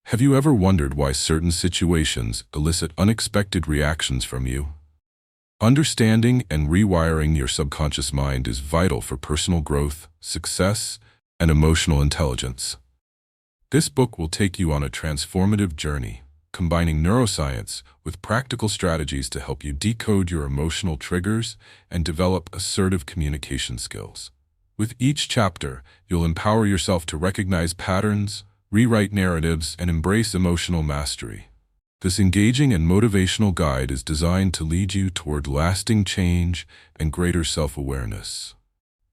Have you ever wondered why certain situations elicit unexpected reactions from you? Understanding and rewiring your subconscious mind is vital for personal growth, success, and emotional intelligence. This book will take you on a transformative journey, combining neuroscience with practical strategies to help you decode your emotional triggers and develop assertive communication skills. With each chapter, you'll empower yourself to recognize patterns, rewrite narratives, and embrace emotional mastery. This engaging and motivational guide is designed to lead you toward lasting change and greater self-awareness.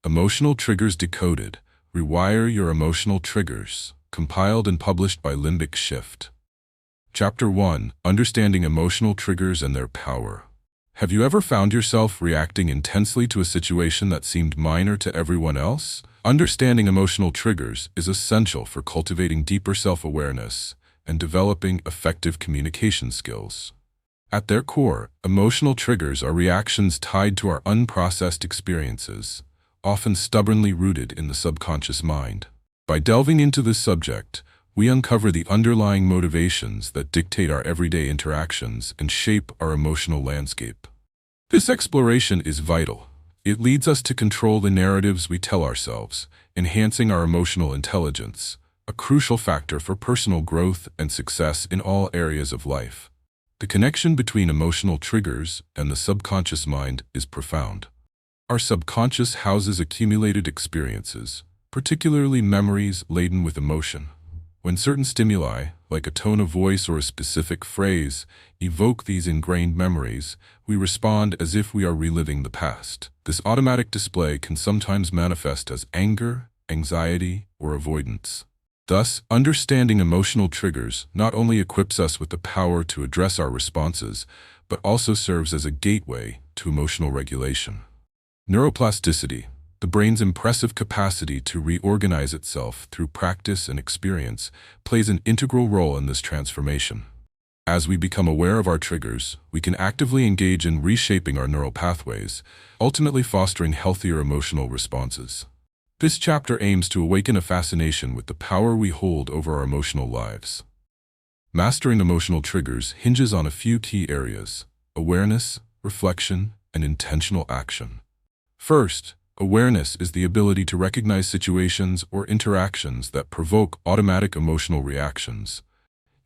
Emotional Triggers Decoded. Rewire Your Emotional Triggers. Compiled and published by Limbic Shift. Chapter 1. Understanding Emotional Triggers and Their Power. Have you ever found yourself reacting intensely to a situation that seemed minor to everyone else? Understanding emotional triggers is essential for cultivating deeper self-awareness and developing effective communication skills. At their core, emotional triggers are reactions tied to our unprocessed experiences, often stubbornly rooted in the subconscious mind. By delving into this subject, we uncover the underlying motivations that dictate our everyday interactions and shape our emotional landscape. This exploration is vital. It leads us to control the narratives we tell ourselves, enhancing our emotional intelligence, a crucial factor for personal growth and success in all areas of life. The connection between emotional triggers and the subconscious mind is profound. Our subconscious houses accumulated experiences, particularly memories laden with emotion. When certain stimuli, like a tone of voice or a specific phrase, evoke these ingrained memories, we respond as if we are reliving the past. This automatic display can sometimes manifest as anger, anxiety, or avoidance. Thus, understanding emotional triggers not only equips us with the power to address our responses, but also serves as a gateway to emotional regulation. Neuroplasticity. The brain's impressive capacity to reorganize itself through practice and experience plays an integral role in this transformation. As we become aware of our triggers, we can actively engage in reshaping our neural pathways, ultimately fostering healthier emotional responses. This chapter aims to awaken a fascination with the power we hold over our emotional lives. Mastering emotional triggers hinges on a few key areas: awareness, reflection, and intentional action. First, awareness is the ability to recognize situations or interactions that provoke automatic emotional reactions.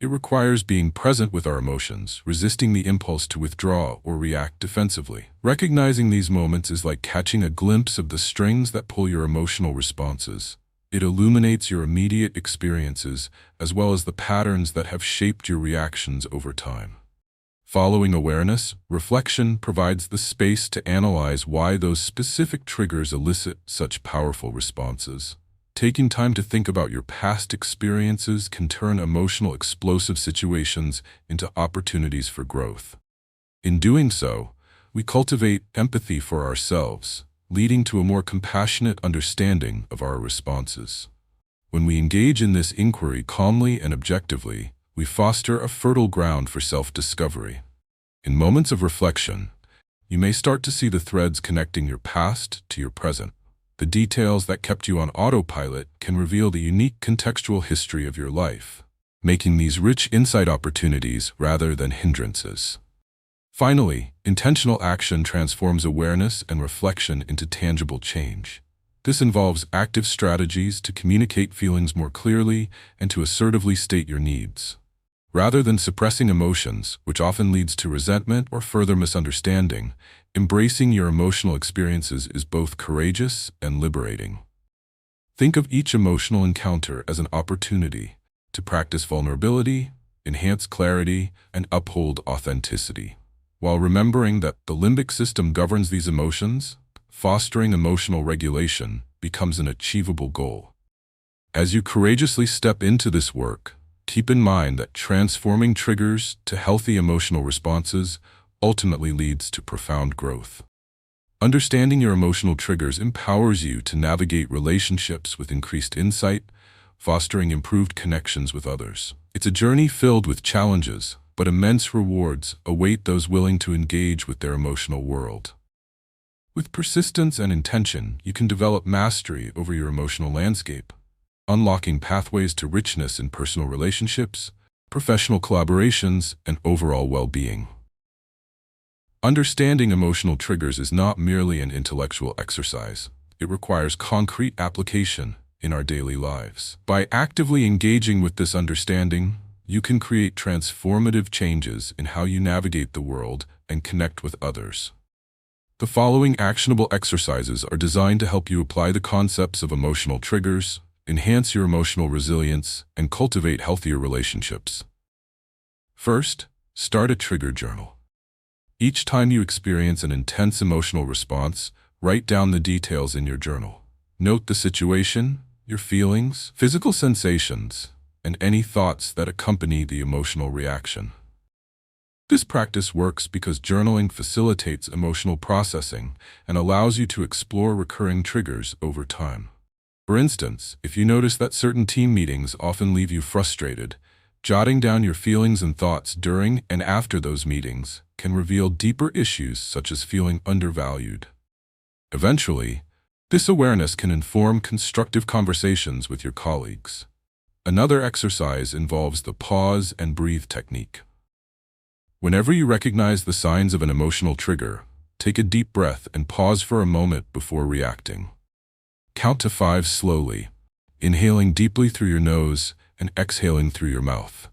It requires being present with our emotions, resisting the impulse to withdraw or react defensively. Recognizing these moments is like catching a glimpse of the strings that pull your emotional responses. It illuminates your immediate experiences, as well as the patterns that have shaped your reactions over time. Following awareness, reflection provides the space to analyze why those specific triggers elicit such powerful responses. Taking time to think about your past experiences can turn emotional explosive situations into opportunities for growth. In doing so, we cultivate empathy for ourselves, leading to a more compassionate understanding of our responses. When we engage in this inquiry calmly and objectively, we foster a fertile ground for self-discovery. In moments of reflection, you may start to see the threads connecting your past to your present. The details that kept you on autopilot can reveal the unique contextual history of your life, making these rich insight opportunities rather than hindrances. Finally, intentional action transforms awareness and reflection into tangible change. This involves active strategies to communicate feelings more clearly and to assertively state your needs. Rather than suppressing emotions, which often leads to resentment or further misunderstanding, embracing your emotional experiences is both courageous and liberating. Think of each emotional encounter as an opportunity to practice vulnerability, enhance clarity, and uphold authenticity. While remembering that the limbic system governs these emotions, fostering emotional regulation becomes an achievable goal. As you courageously step into this work, keep in mind that transforming triggers to healthy emotional responses ultimately leads to profound growth. Understanding your emotional triggers empowers you to navigate relationships with increased insight, fostering improved connections with others. It's a journey filled with challenges, but immense rewards await those willing to engage with their emotional world. With persistence and intention, you can develop mastery over your emotional landscape, unlocking pathways to richness in personal relationships, professional collaborations, and overall well-being. Understanding emotional triggers is not merely an intellectual exercise. It requires concrete application in our daily lives. By actively engaging with this understanding, you can create transformative changes in how you navigate the world and connect with others. The following actionable exercises are designed to help you apply the concepts of emotional triggers, enhance your emotional resilience, and cultivate healthier relationships. First, start a trigger journal. Each time you experience an intense emotional response, write down the details in your journal. Note the situation, your feelings, physical sensations, and any thoughts that accompany the emotional reaction. This practice works because journaling facilitates emotional processing and allows you to explore recurring triggers over time. For instance, if you notice that certain team meetings often leave you frustrated, jotting down your feelings and thoughts during and after those meetings can reveal deeper issues such as feeling undervalued. Eventually, this awareness can inform constructive conversations with your colleagues. Another exercise involves the pause and breathe technique. Whenever you recognize the signs of an emotional trigger, take a deep breath and pause for a moment before reacting. Count to 5 slowly, inhaling deeply through your nose and exhaling through your mouth.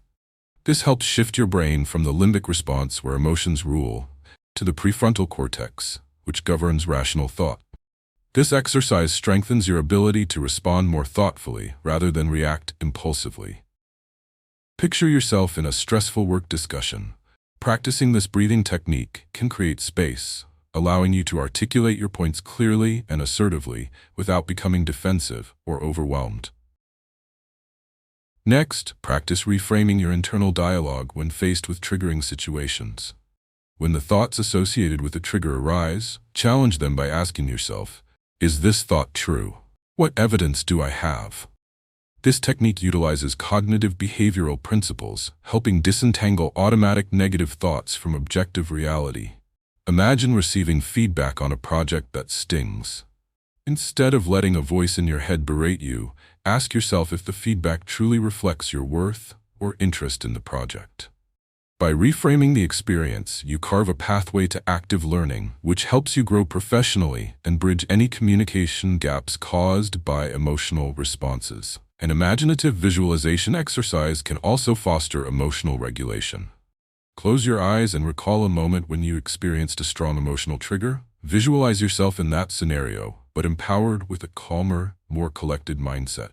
This helps shift your brain from the limbic response where emotions rule to the prefrontal cortex, which governs rational thought. This exercise strengthens your ability to respond more thoughtfully rather than react impulsively. Picture yourself in a stressful work discussion. Practicing this breathing technique can create space, allowing you to articulate your points clearly and assertively without becoming defensive or overwhelmed. Next, practice reframing your internal dialogue when faced with triggering situations. When the thoughts associated with a trigger arise, challenge them by asking yourself, "Is this thought true? What evidence do I have?" This technique utilizes cognitive behavioral principles, helping disentangle automatic negative thoughts from objective reality. Imagine receiving feedback on a project that stings. Instead of letting a voice in your head berate you, ask yourself if the feedback truly reflects your worth or interest in the project. By reframing the experience, you carve a pathway to active learning, which helps you grow professionally and bridge any communication gaps caused by emotional responses. An imaginative visualization exercise can also foster emotional regulation. Close your eyes and recall a moment when you experienced a strong emotional trigger. Visualize yourself in that scenario, but empowered with a calmer, more collected mindset.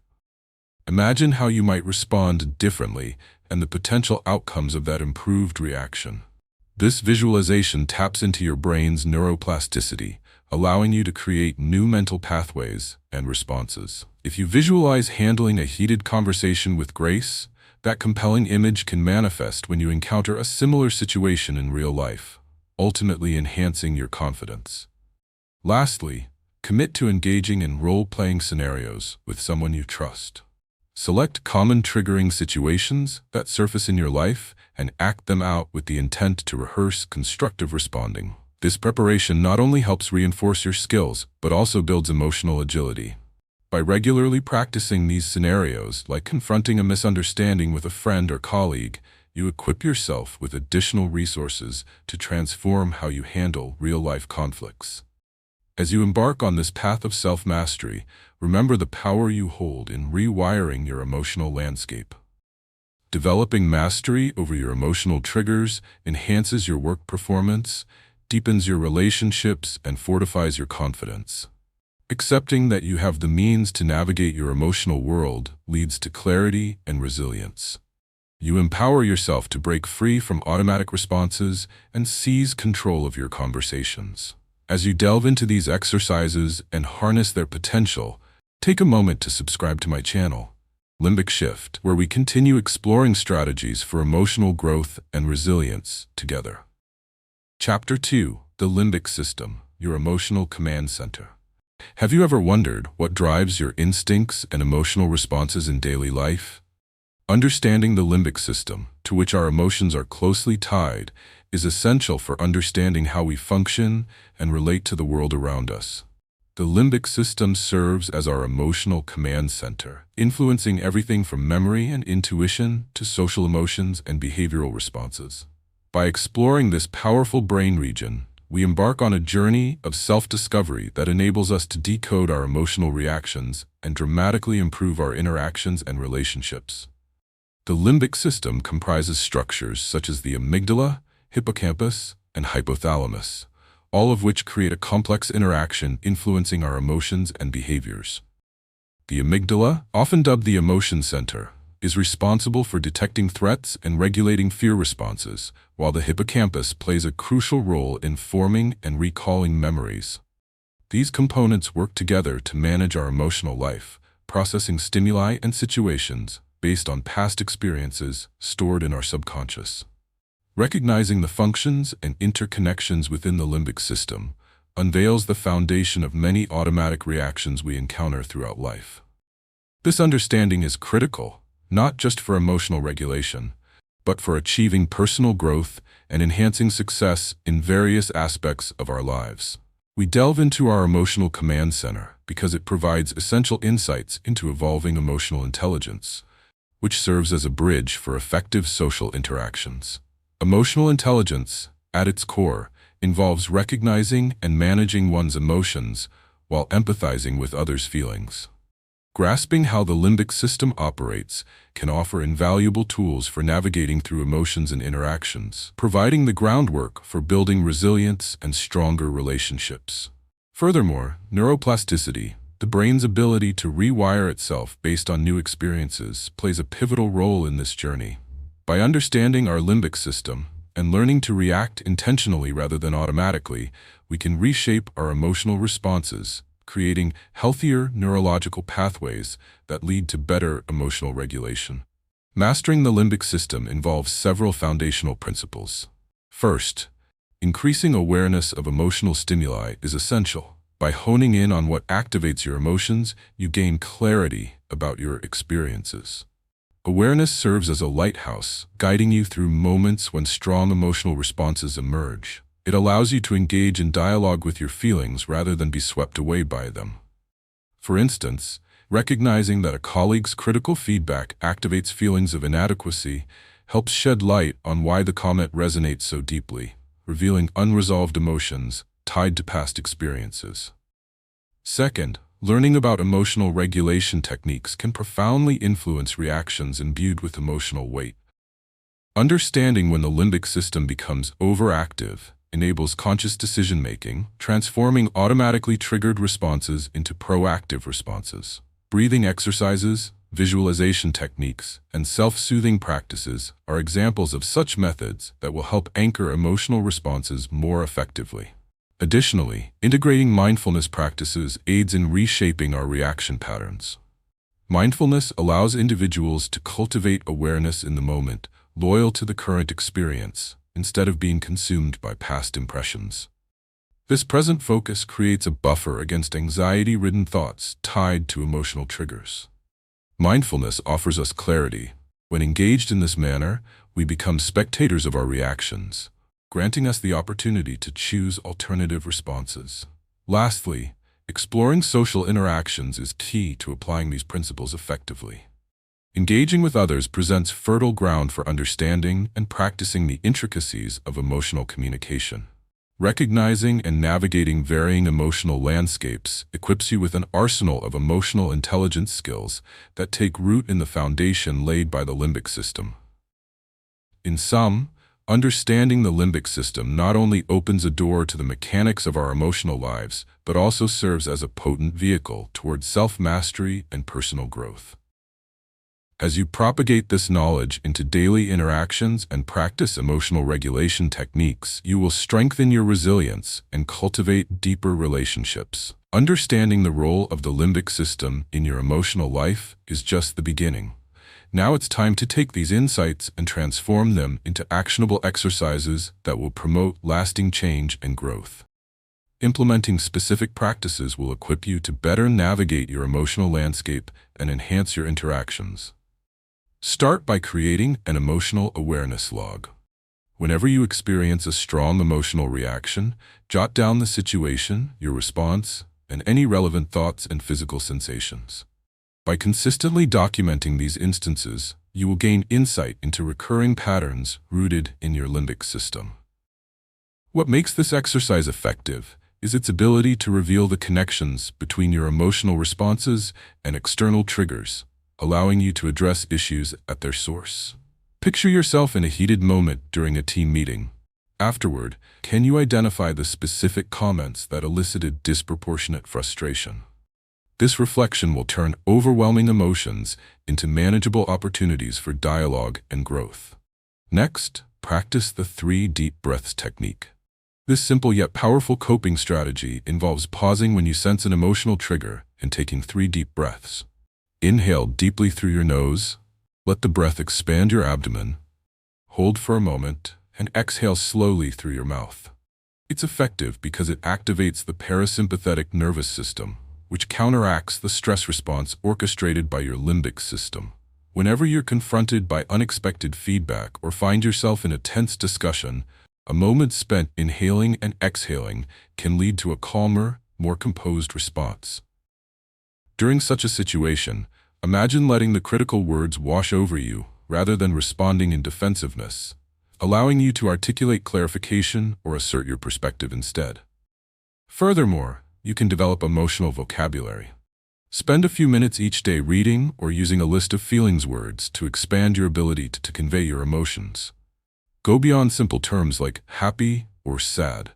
Imagine how you might respond differently and the potential outcomes of that improved reaction. This visualization taps into your brain's neuroplasticity, allowing you to create new mental pathways and responses. If you visualize handling a heated conversation with grace, that compelling image can manifest when you encounter a similar situation in real life, ultimately enhancing your confidence. Lastly, commit to engaging in role-playing scenarios with someone you trust. Select common triggering situations that surface in your life and act them out with the intent to rehearse constructive responding. This preparation not only helps reinforce your skills, but also builds emotional agility. By regularly practicing these scenarios, like confronting a misunderstanding with a friend or colleague, you equip yourself with additional resources to transform how you handle real-life conflicts. As you embark on this path of self-mastery, remember the power you hold in rewiring your emotional landscape. Developing mastery over your emotional triggers enhances your work performance, deepens your relationships, and fortifies your confidence. Accepting that you have the means to navigate your emotional world leads to clarity and resilience. You empower yourself to break free from automatic responses and seize control of your conversations. As you delve into these exercises and harness their potential, take a moment to subscribe to my channel, Limbic Shift, where we continue exploring strategies for emotional growth and resilience together. Chapter 2: The Limbic System, Your Emotional Command Center. Have you ever wondered what drives your instincts and emotional responses in daily life? Understanding the limbic system, to which our emotions are closely tied, is essential for understanding how we function and relate to the world around us. The limbic system serves as our emotional command center, influencing everything from memory and intuition to social emotions and behavioral responses. By exploring this powerful brain region, we embark on a journey of self-discovery that enables us to decode our emotional reactions and dramatically improve our interactions and relationships. The limbic system comprises structures such as the amygdala, hippocampus, and hypothalamus, all of which create a complex interaction influencing our emotions and behaviors. The amygdala, often dubbed the emotion center, is responsible for detecting threats and regulating fear responses, while the hippocampus plays a crucial role in forming and recalling memories. These components work together to manage our emotional life, processing stimuli and situations based on past experiences stored in our subconscious. Recognizing the functions and interconnections within the limbic system unveils the foundation of many automatic reactions we encounter throughout life. This understanding is critical, not just for emotional regulation, but for achieving personal growth and enhancing success in various aspects of our lives. We delve into our emotional command center because it provides essential insights into evolving emotional intelligence, which serves as a bridge for effective social interactions. Emotional intelligence, at its core, involves recognizing and managing one's emotions while empathizing with others' feelings. Grasping how the limbic system operates can offer invaluable tools for navigating through emotions and interactions, providing the groundwork for building resilience and stronger relationships. Furthermore, neuroplasticity, the brain's ability to rewire itself based on new experiences, plays a pivotal role in this journey. By understanding our limbic system and learning to react intentionally rather than automatically, we can reshape our emotional responses, creating healthier neurological pathways that lead to better emotional regulation. Mastering the limbic system involves several foundational principles. First, increasing awareness of emotional stimuli is essential. By honing in on what activates your emotions, you gain clarity about your experiences. Awareness serves as a lighthouse, guiding you through moments when strong emotional responses emerge. It allows you to engage in dialogue with your feelings rather than be swept away by them. For instance, recognizing that a colleague's critical feedback activates feelings of inadequacy helps shed light on why the comment resonates so deeply, revealing unresolved emotions tied to past experiences. Second, learning about emotional regulation techniques can profoundly influence reactions imbued with emotional weight. Understanding when the limbic system becomes overactive enables conscious decision-making, transforming automatically triggered responses into proactive responses. Breathing exercises, visualization techniques, and self-soothing practices are examples of such methods that will help anchor emotional responses more effectively. Additionally, integrating mindfulness practices aids in reshaping our reaction patterns. Mindfulness allows individuals to cultivate awareness in the moment, loyal to the current experience, instead of being consumed by past impressions. This present focus creates a buffer against anxiety-ridden thoughts tied to emotional triggers. Mindfulness offers us clarity. When engaged in this manner, we become spectators of our reactions, granting us the opportunity to choose alternative responses. Lastly, exploring social interactions is key to applying these principles effectively. Engaging with others presents fertile ground for understanding and practicing the intricacies of emotional communication. Recognizing and navigating varying emotional landscapes equips you with an arsenal of emotional intelligence skills that take root in the foundation laid by the limbic system. In sum, understanding the limbic system not only opens a door to the mechanics of our emotional lives, but also serves as a potent vehicle towards self-mastery and personal growth. As you propagate this knowledge into daily interactions and practice emotional regulation techniques, you will strengthen your resilience and cultivate deeper relationships. Understanding the role of the limbic system in your emotional life is just the beginning. Now it's time to take these insights and transform them into actionable exercises that will promote lasting change and growth. Implementing specific practices will equip you to better navigate your emotional landscape and enhance your interactions. Start by creating an emotional awareness log. Whenever you experience a strong emotional reaction, jot down the situation, your response, and any relevant thoughts and physical sensations. By consistently documenting these instances, you will gain insight into recurring patterns rooted in your limbic system. What makes this exercise effective is its ability to reveal the connections between your emotional responses and external triggers, allowing you to address issues at their source. Picture yourself in a heated moment during a team meeting. Afterward, can you identify the specific comments that elicited disproportionate frustration? This reflection will turn overwhelming emotions into manageable opportunities for dialogue and growth. Next, practice the 3 deep breaths technique. This simple yet powerful coping strategy involves pausing when you sense an emotional trigger and taking 3 deep breaths. Inhale deeply through your nose, let the breath expand your abdomen, hold for a moment, and exhale slowly through your mouth. It's effective because it activates the parasympathetic nervous system, which counteracts the stress response orchestrated by your limbic system. Whenever you're confronted by unexpected feedback or find yourself in a tense discussion, a moment spent inhaling and exhaling can lead to a calmer, more composed response. During such a situation, imagine letting the critical words wash over you rather than responding in defensiveness, allowing you to articulate clarification or assert your perspective instead. Furthermore, you can develop emotional vocabulary. Spend a few minutes each day reading or using a list of feelings words to expand your ability to convey your emotions. Go beyond simple terms like happy or sad.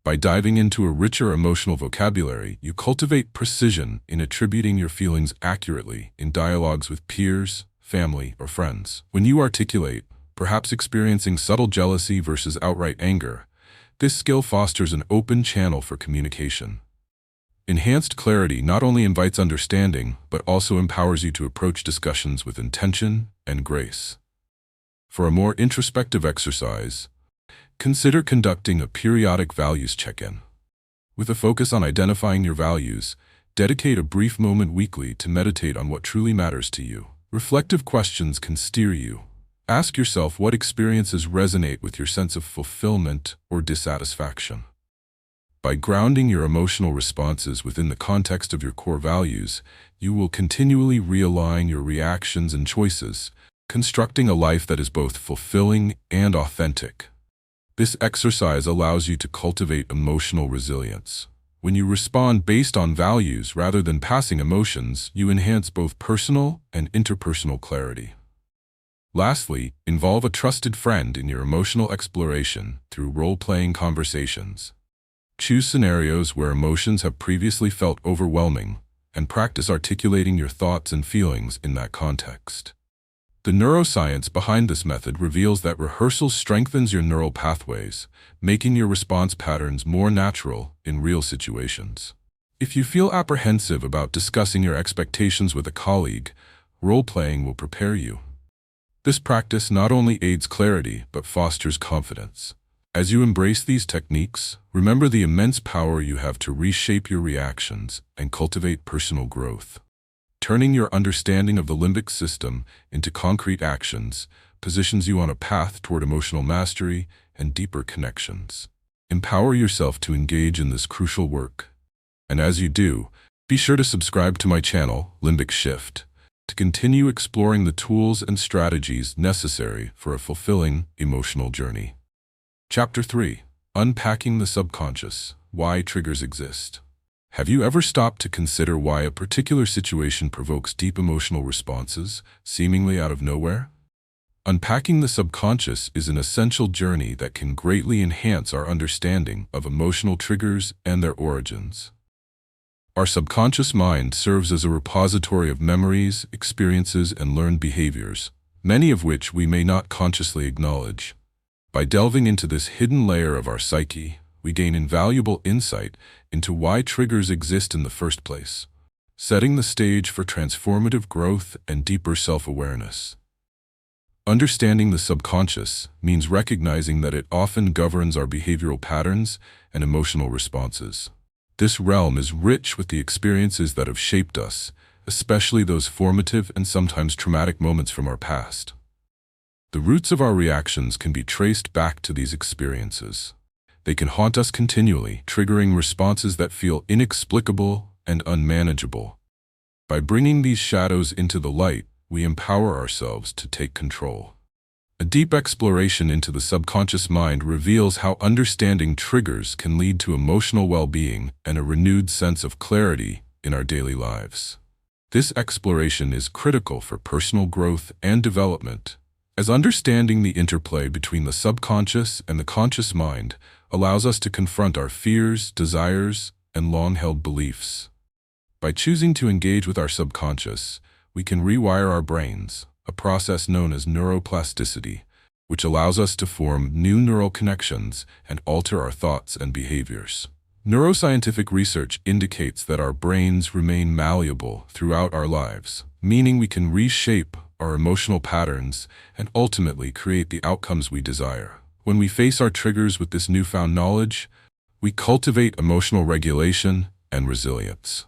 By diving into a richer emotional vocabulary, you cultivate precision in attributing your feelings accurately in dialogues with peers, family, or friends. When you articulate, perhaps experiencing subtle jealousy versus outright anger, this skill fosters an open channel for communication. Enhanced clarity not only invites understanding, but also empowers you to approach discussions with intention and grace. For a more introspective exercise, consider conducting a periodic values check-in. With a focus on identifying your values, dedicate a brief moment weekly to meditate on what truly matters to you. Reflective questions can steer you. Ask yourself what experiences resonate with your sense of fulfillment or dissatisfaction. By grounding your emotional responses within the context of your core values, you will continually realign your reactions and choices, constructing a life that is both fulfilling and authentic. This exercise allows you to cultivate emotional resilience. When you respond based on values rather than passing emotions, you enhance both personal and interpersonal clarity. Lastly, involve a trusted friend in your emotional exploration through role-playing conversations. Choose scenarios where emotions have previously felt overwhelming and practice articulating your thoughts and feelings in that context. The neuroscience behind this method reveals that rehearsal strengthens your neural pathways, making your response patterns more natural in real situations. If you feel apprehensive about discussing your expectations with a colleague, role-playing will prepare you. This practice not only aids clarity but fosters confidence. As you embrace these techniques, remember the immense power you have to reshape your reactions and cultivate personal growth. Turning your understanding of the limbic system into concrete actions positions you on a path toward emotional mastery and deeper connections. Empower yourself to engage in this crucial work. And as you do, be sure to subscribe to my channel, Limbic Shift, to continue exploring the tools and strategies necessary for a fulfilling emotional journey. Chapter 3. Unpacking the Subconscious. Why Triggers Exist. Have you ever stopped to consider why a particular situation provokes deep emotional responses, seemingly out of nowhere? Unpacking the subconscious is an essential journey that can greatly enhance our understanding of emotional triggers and their origins. Our subconscious mind serves as a repository of memories, experiences, and learned behaviors, many of which we may not consciously acknowledge. By delving into this hidden layer of our psyche, we gain invaluable insight into why triggers exist in the first place, setting the stage for transformative growth and deeper self-awareness. Understanding the subconscious means recognizing that it often governs our behavioral patterns and emotional responses. This realm is rich with the experiences that have shaped us, especially those formative and sometimes traumatic moments from our past. The roots of our reactions can be traced back to these experiences. They can haunt us continually, triggering responses that feel inexplicable and unmanageable. By bringing these shadows into the light, we empower ourselves to take control. A deep exploration into the subconscious mind reveals how understanding triggers can lead to emotional well-being and a renewed sense of clarity in our daily lives. This exploration is critical for personal growth and development, as understanding the interplay between the subconscious and the conscious mind allows us to confront our fears, desires, and long-held beliefs. By choosing to engage with our subconscious, we can rewire our brains, a process known as neuroplasticity, which allows us to form new neural connections and alter our thoughts and behaviors. Neuroscientific research indicates that our brains remain malleable throughout our lives, meaning we can reshape our emotional patterns and ultimately create the outcomes we desire. When we face our triggers with this newfound knowledge, we cultivate emotional regulation and resilience.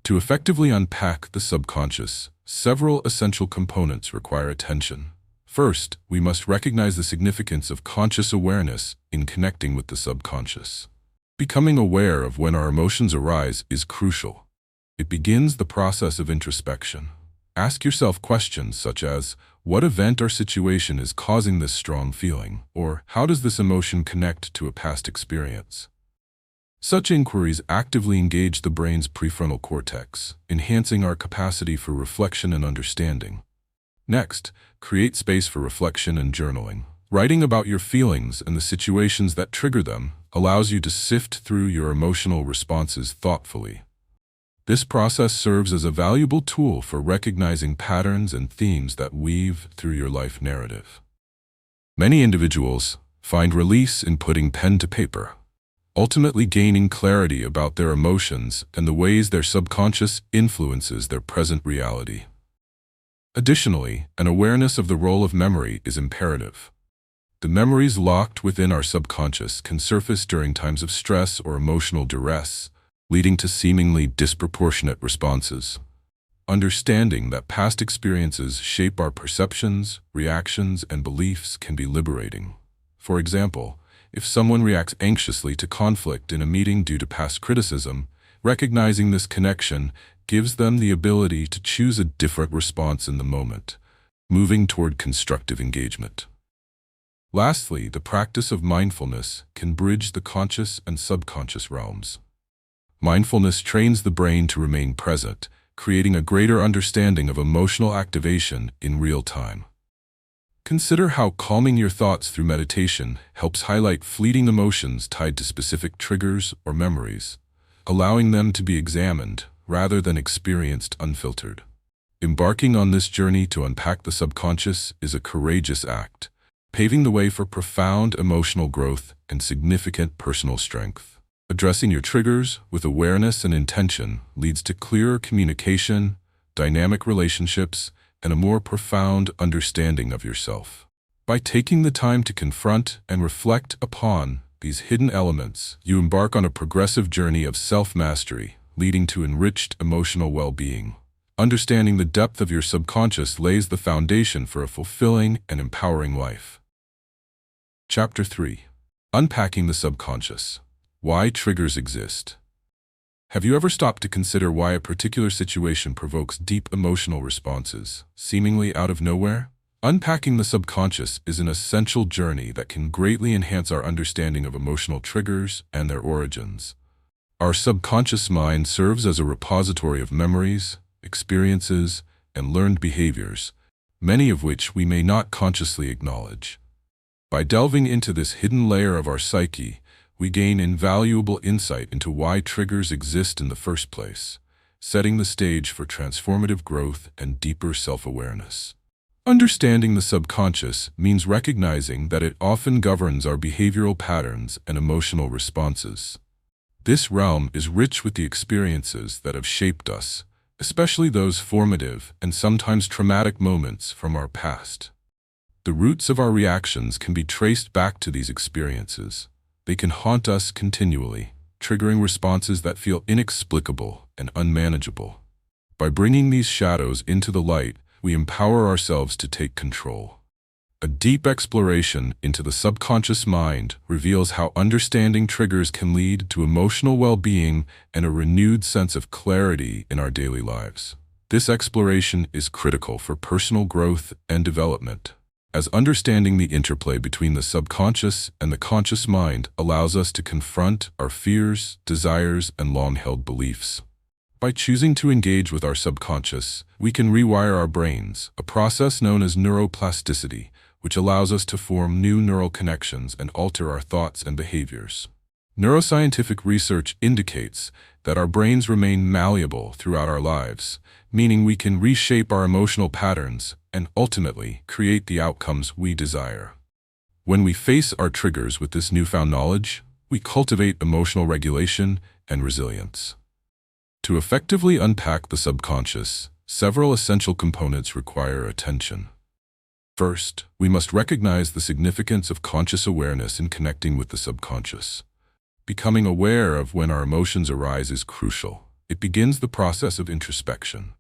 To effectively unpack the subconscious, several essential components require attention. First, we must recognize the significance of conscious awareness in connecting with the subconscious. Becoming aware of when our emotions arise is crucial. It begins the process of introspection. Ask yourself questions such as, what event or situation is causing this strong feeling? Or, how does this emotion connect to a past experience? Such inquiries actively engage the brain's prefrontal cortex, enhancing our capacity for reflection and understanding. Next, create space for reflection and journaling. Writing about your feelings and the situations that trigger them allows you to sift through your emotional responses thoughtfully. This process serves as a valuable tool for recognizing patterns and themes that weave through your life narrative. Many individuals find release in putting pen to paper, ultimately gaining clarity about their emotions and the ways their subconscious influences their present reality. Additionally, an awareness of the role of memory is imperative. The memories locked within our subconscious can surface during times of stress or emotional duress, leading to seemingly disproportionate responses. Understanding that past experiences shape our perceptions, reactions, and beliefs can be liberating. For example, if someone reacts anxiously to conflict in a meeting due to past criticism, recognizing this connection gives them the ability to choose a different response in the moment, moving toward constructive engagement. Lastly, the practice of mindfulness can bridge the conscious and subconscious realms. Mindfulness trains the brain to remain present, creating a greater understanding of emotional activation in real time. Consider how calming your thoughts through meditation helps highlight fleeting emotions tied to specific triggers or memories, allowing them to be examined rather than experienced unfiltered. Embarking on this journey to unpack the subconscious is a courageous act, paving the way for profound emotional growth and significant personal strength. Addressing your triggers with awareness and intention leads to clearer communication, dynamic relationships, and a more profound understanding of yourself. By taking the time to confront and reflect upon these hidden elements, you embark on a progressive journey of self-mastery, leading to enriched emotional well-being. Understanding the depth of your subconscious lays the foundation for a fulfilling and empowering life. Chapter 3. Unpacking the Subconscious. Why triggers exist. Have you ever stopped to consider why a particular situation provokes deep emotional responses, seemingly out of nowhere? Unpacking the subconscious is an essential journey that can greatly enhance our understanding of emotional triggers and their origins. Our subconscious mind serves as a repository of memories, experiences, and learned behaviors, many of which we may not consciously acknowledge. By delving into this hidden layer of our psyche, we gain invaluable insight into why triggers exist in the first place, setting the stage for transformative growth and deeper self-awareness. Understanding the subconscious means recognizing that it often governs our behavioral patterns and emotional responses. This realm is rich with the experiences that have shaped us, especially those formative and sometimes traumatic moments from our past. The roots of our reactions can be traced back to these experiences. They can haunt us continually, triggering responses that feel inexplicable and unmanageable. By bringing these shadows into the light, we empower ourselves to take control. A deep exploration into the subconscious mind reveals how understanding triggers can lead to emotional well-being and a renewed sense of clarity in our daily lives. This exploration is critical for personal growth and development, as understanding the interplay between the subconscious and the conscious mind allows us to confront our fears, desires, and long-held beliefs. By choosing to engage with our subconscious, we can rewire our brains, a process known as neuroplasticity, which allows us to form new neural connections and alter our thoughts and behaviors. Neuroscientific research indicates that our brains remain malleable throughout our lives, meaning we can reshape our emotional patterns and ultimately create the outcomes we desire. When we face our triggers with this newfound knowledge, we cultivate emotional regulation and resilience. To effectively unpack the subconscious, several essential components require attention. First, we must recognize the significance of conscious awareness in connecting with the subconscious. Becoming aware of when our emotions arise is crucial. It begins the process of introspection.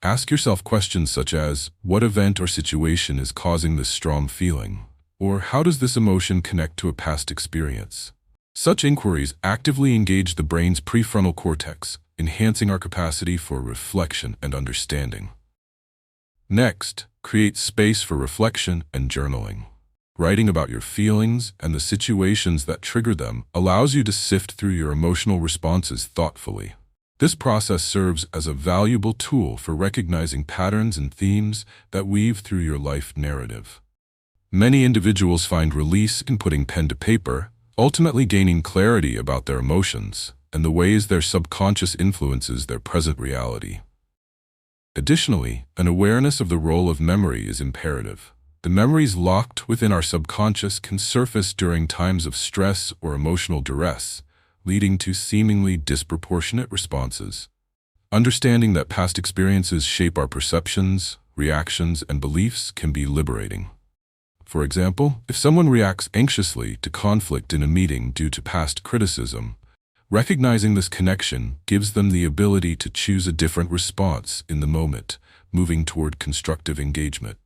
Ask yourself questions such as, what event or situation is causing this strong feeling? Or how does this emotion connect to a past experience? Such inquiries actively engage the brain's prefrontal cortex, enhancing our capacity for reflection and understanding. Next, create space for reflection and journaling. Writing about your feelings and the situations that trigger them allows you to sift through your emotional responses thoughtfully. This process serves as a valuable tool for recognizing patterns and themes that weave through your life narrative. Many individuals find release in putting pen to paper, ultimately gaining clarity about their emotions and the ways their subconscious influences their present reality. Additionally, an awareness of the role of memory is imperative. The memories locked within our subconscious can surface during times of stress or emotional duress, leading to seemingly disproportionate responses. Understanding that past experiences shape our perceptions, reactions, and beliefs can be liberating. For example, if someone reacts anxiously to conflict in a meeting due to past criticism, recognizing this connection gives them the ability to choose a different response in the moment, moving toward constructive engagement.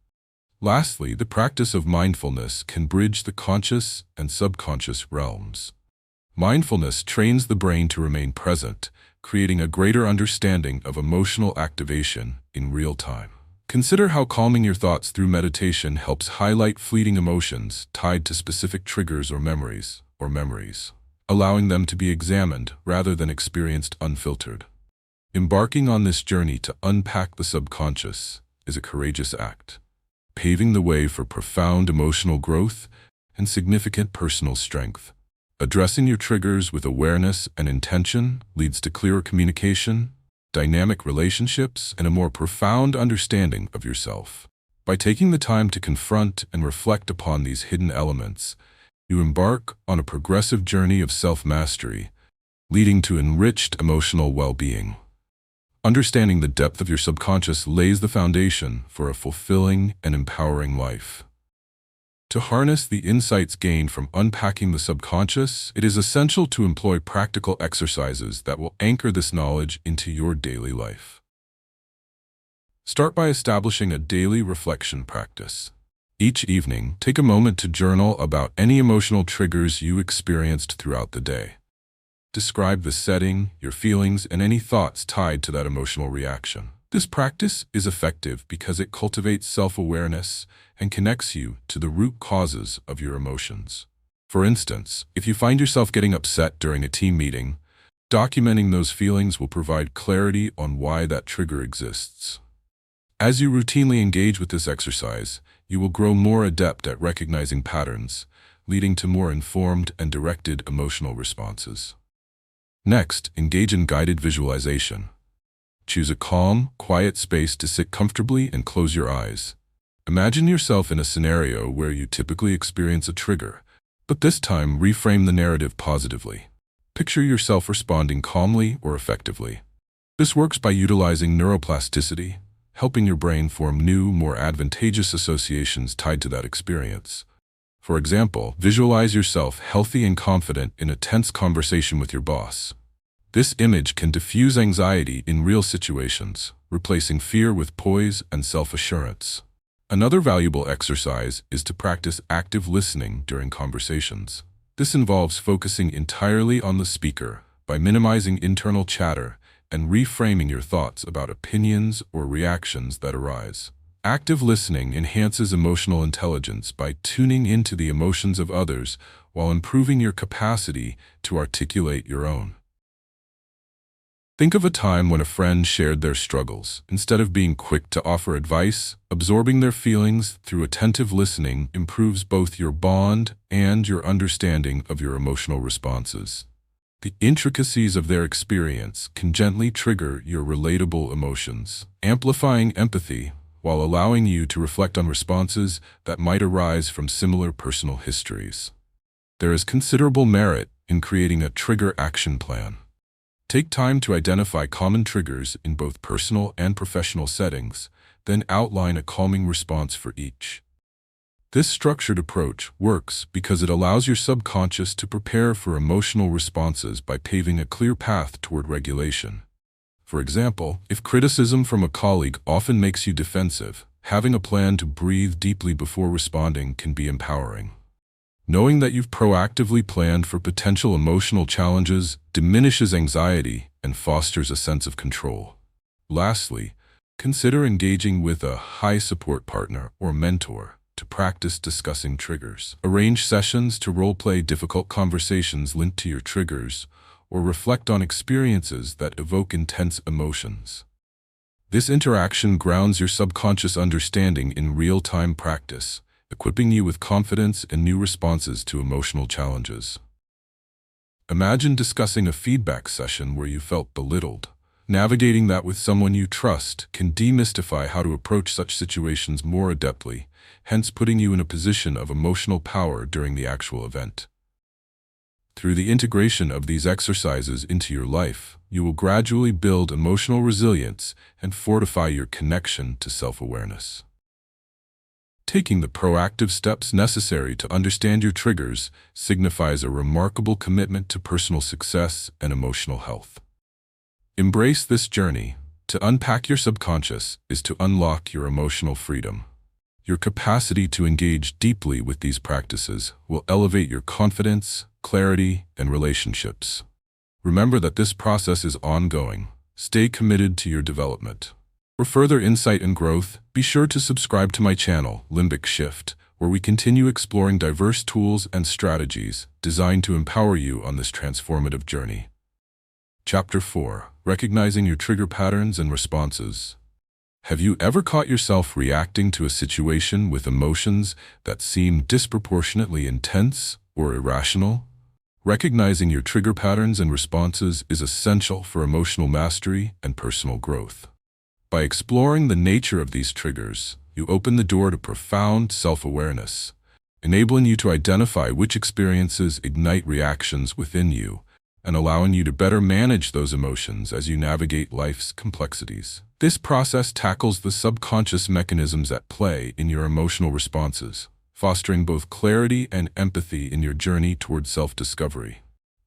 Lastly, the practice of mindfulness can bridge the conscious and subconscious realms. Mindfulness trains the brain to remain present, creating a greater understanding of emotional activation in real time. Consider how calming your thoughts through meditation helps highlight fleeting emotions tied to specific triggers or memories, allowing them to be examined rather than experienced unfiltered. Embarking on this journey to unpack the subconscious is a courageous act, paving the way for profound emotional growth and significant personal strength. Addressing your triggers with awareness and intention leads to clearer communication, dynamic relationships, and a more profound understanding of yourself. By taking the time to confront and reflect upon these hidden elements, you embark on a progressive journey of self-mastery, leading to enriched emotional well-being. Understanding the depth of your subconscious lays the foundation for a fulfilling and empowering life. To harness the insights gained from unpacking the subconscious, it is essential to employ practical exercises that will anchor this knowledge into your daily life. Start by establishing a daily reflection practice. Each evening, take a moment to journal about any emotional triggers you experienced throughout the day. Describe the setting, your feelings, and any thoughts tied to that emotional reaction. This practice is effective because it cultivates self-awareness and connects you to the root causes of your emotions. For instance, if you find yourself getting upset during a team meeting, documenting those feelings will provide clarity on why that trigger exists. As you routinely engage with this exercise, you will grow more adept at recognizing patterns, leading to more informed and directed emotional responses. Next, engage in guided visualization. Choose a calm, quiet space to sit comfortably and close your eyes. Imagine yourself in a scenario where you typically experience a trigger, but this time reframe the narrative positively. Picture yourself responding calmly or effectively. This works by utilizing neuroplasticity, helping your brain form new, more advantageous associations tied to that experience. For example, visualize yourself healthy and confident in a tense conversation with your boss. This image can diffuse anxiety in real situations, replacing fear with poise and self-assurance. Another valuable exercise is to practice active listening during conversations. This involves focusing entirely on the speaker by minimizing internal chatter and reframing your thoughts about opinions or reactions that arise. Active listening enhances emotional intelligence by tuning into the emotions of others while improving your capacity to articulate your own. Think of a time when a friend shared their struggles. Instead of being quick to offer advice, absorbing their feelings through attentive listening improves both your bond and your understanding of your emotional responses. The intricacies of their experience can gently trigger your relatable emotions, amplifying empathy while allowing you to reflect on responses that might arise from similar personal histories. There is considerable merit in creating a trigger action plan. Take time to identify common triggers in both personal and professional settings, then outline a calming response for each. This structured approach works because it allows your subconscious to prepare for emotional responses by paving a clear path toward regulation. For example, if criticism from a colleague often makes you defensive, having a plan to breathe deeply before responding can be empowering. Knowing that you've proactively planned for potential emotional challenges diminishes anxiety and fosters a sense of control. Lastly, consider engaging with a high-support partner or mentor to practice discussing triggers. Arrange sessions to role-play difficult conversations linked to your triggers, or reflect on experiences that evoke intense emotions. This interaction grounds your subconscious understanding in real-time practice, equipping you with confidence and new responses to emotional challenges. Imagine discussing a feedback session where you felt belittled. Navigating that with someone you trust can demystify how to approach such situations more adeptly, hence putting you in a position of emotional power during the actual event. Through the integration of these exercises into your life, you will gradually build emotional resilience and fortify your connection to self-awareness. Taking the proactive steps necessary to understand your triggers signifies a remarkable commitment to personal success and emotional health. Embrace this journey. To unpack your subconscious is to unlock your emotional freedom. Your capacity to engage deeply with these practices will elevate your confidence, clarity, and relationships. Remember that this process is ongoing. Stay committed to your development. For further insight and growth, be sure to subscribe to my channel, Limbic Shift, where we continue exploring diverse tools and strategies designed to empower you on this transformative journey. Chapter 4: Recognizing your trigger patterns and responses. Have you ever caught yourself reacting to a situation with emotions that seem disproportionately intense or irrational? Recognizing your trigger patterns and responses is essential for emotional mastery and personal growth. By exploring the nature of these triggers, you open the door to profound self-awareness, enabling you to identify which experiences ignite reactions within you and allowing you to better manage those emotions as you navigate life's complexities. This process tackles the subconscious mechanisms at play in your emotional responses, fostering both clarity and empathy in your journey toward self-discovery.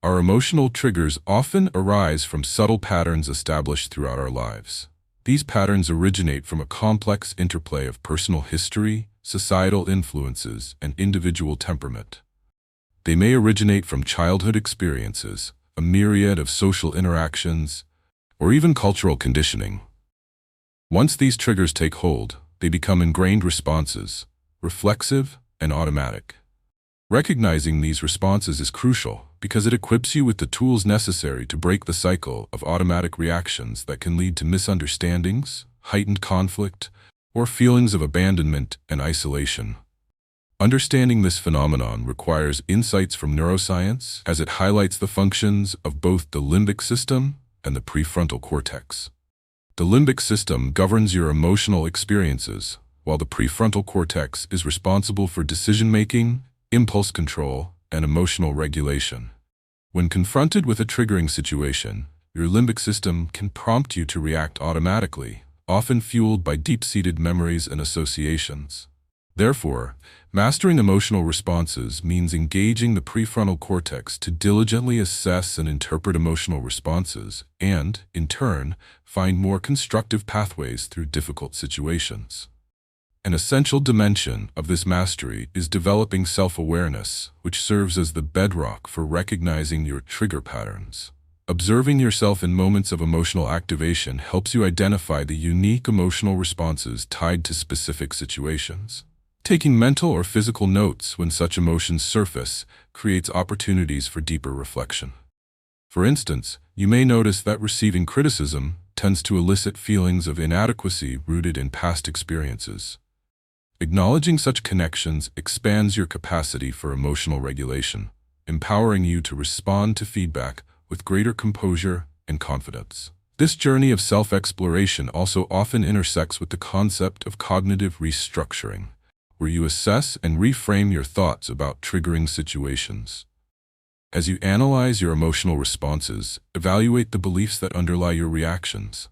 Our emotional triggers often arise from subtle patterns established throughout our lives. These patterns originate from a complex interplay of personal history, societal influences, and individual temperament. They may originate from childhood experiences, a myriad of social interactions, or even cultural conditioning. Once these triggers take hold, they become ingrained responses, reflexive and automatic. Recognizing these responses is crucial because it equips you with the tools necessary to break the cycle of automatic reactions that can lead to misunderstandings, heightened conflict, or feelings of abandonment and isolation. Understanding this phenomenon requires insights from neuroscience as it highlights the functions of both the limbic system and the prefrontal cortex. The limbic system governs your emotional experiences, while the prefrontal cortex is responsible for decision-making, impulse control, and emotional regulation. When confronted with a triggering situation, your limbic system can prompt you to react automatically, often fueled by deep-seated memories and associations. Therefore, mastering emotional responses means engaging the prefrontal cortex to diligently assess and interpret emotional responses and, in turn, find more constructive pathways through difficult situations. An essential dimension of this mastery is developing self-awareness, which serves as the bedrock for recognizing your trigger patterns. Observing yourself in moments of emotional activation helps you identify the unique emotional responses tied to specific situations. Taking mental or physical notes when such emotions surface creates opportunities for deeper reflection. For instance, you may notice that receiving criticism tends to elicit feelings of inadequacy rooted in past experiences. Acknowledging such connections expands your capacity for emotional regulation, empowering you to respond to feedback with greater composure and confidence. This journey of self-exploration also often intersects with the concept of cognitive restructuring, where you assess and reframe your thoughts about triggering situations. As you analyze your emotional responses, evaluate the beliefs that underlie your reactions.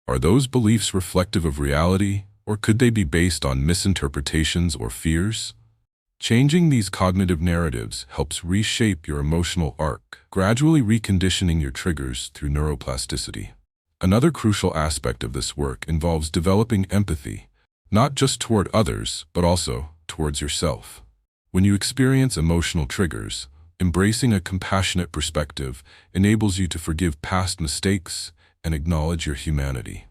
Are those beliefs reflective of reality, or could they be based on misinterpretations or fears? Changing these cognitive narratives helps reshape your emotional arc, gradually reconditioning your triggers through neuroplasticity. Another crucial aspect of this work involves developing empathy, not just toward others, but also towards yourself. When you experience emotional triggers, embracing a compassionate perspective enables you to forgive past mistakes and acknowledge your humanity.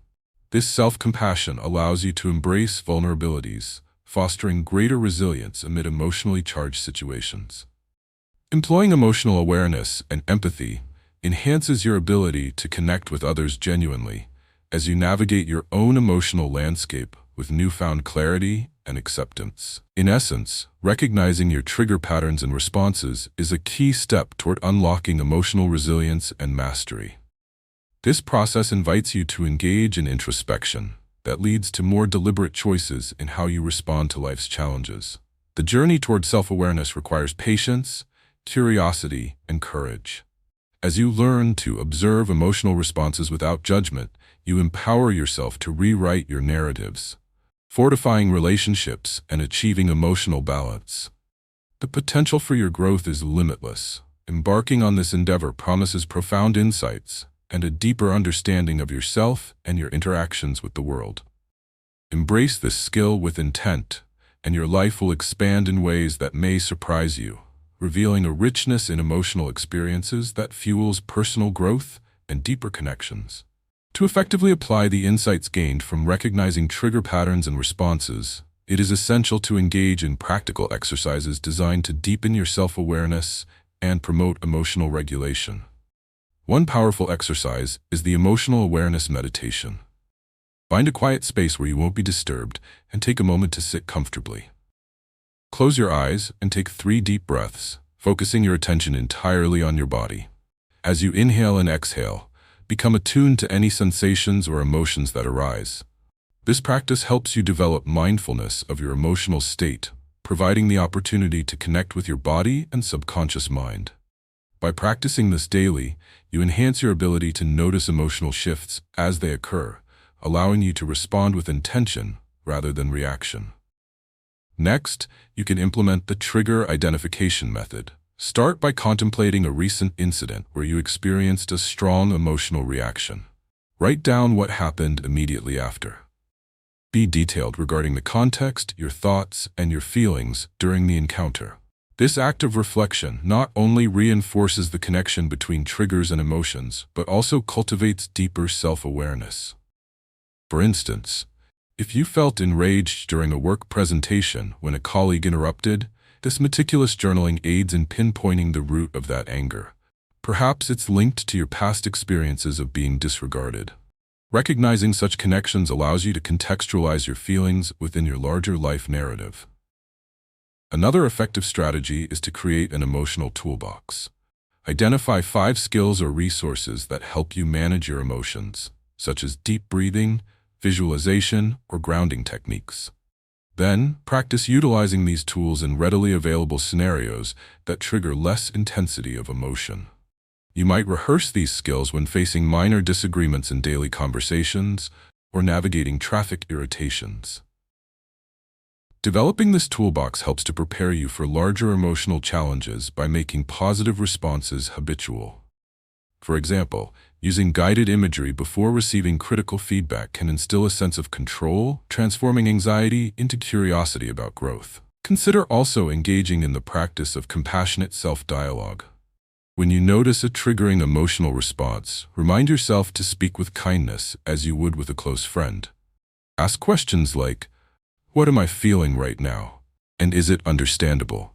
This self-compassion allows you to embrace vulnerabilities, fostering greater resilience amid emotionally charged situations. Employing emotional awareness and empathy enhances your ability to connect with others genuinely as you navigate your own emotional landscape with newfound clarity and acceptance. In essence, recognizing your trigger patterns and responses is a key step toward unlocking emotional resilience and mastery. This process invites you to engage in introspection that leads to more deliberate choices in how you respond to life's challenges. The journey toward self-awareness requires patience, curiosity, and courage. As you learn to observe emotional responses without judgment, you empower yourself to rewrite your narratives, fortifying relationships and achieving emotional balance. The potential for your growth is limitless. Embarking on this endeavor promises profound insights and a deeper understanding of yourself and your interactions with the world. Embrace this skill with intent, and your life will expand in ways that may surprise you, revealing a richness in emotional experiences that fuels personal growth and deeper connections. To effectively apply the insights gained from recognizing trigger patterns and responses, it is essential to engage in practical exercises designed to deepen your self-awareness and promote emotional regulation. One powerful exercise is the emotional awareness meditation. Find a quiet space where you won't be disturbed and take a moment to sit comfortably. Close your eyes and take 3 deep breaths, focusing your attention entirely on your body. As you inhale and exhale, become attuned to any sensations or emotions that arise. This practice helps you develop mindfulness of your emotional state, providing the opportunity to connect with your body and subconscious mind. By practicing this daily, you enhance your ability to notice emotional shifts as they occur, allowing you to respond with intention rather than reaction. Next, you can implement the trigger identification method. Start by contemplating a recent incident where you experienced a strong emotional reaction. Write down what happened immediately after. Be detailed regarding the context, your thoughts, and your feelings during the encounter. This act of reflection not only reinforces the connection between triggers and emotions, but also cultivates deeper self-awareness. For instance, if you felt enraged during a work presentation when a colleague interrupted, this meticulous journaling aids in pinpointing the root of that anger. Perhaps it's linked to your past experiences of being disregarded. Recognizing such connections allows you to contextualize your feelings within your larger life narrative. Another effective strategy is to create an emotional toolbox. Identify 5 skills or resources that help you manage your emotions, such as deep breathing, visualization, or grounding techniques. Then, practice utilizing these tools in readily available scenarios that trigger less intensity of emotion. You might rehearse these skills when facing minor disagreements in daily conversations or navigating traffic irritations. Developing this toolbox helps to prepare you for larger emotional challenges by making positive responses habitual. For example, Using guided imagery before receiving critical feedback can instill a sense of control, transforming anxiety into curiosity about growth. Consider also engaging in the practice of compassionate self-dialogue. When you notice a triggering emotional response, remind yourself to speak with kindness as you would with a close friend. Ask questions like, "What am I feeling right now? And is it understandable?"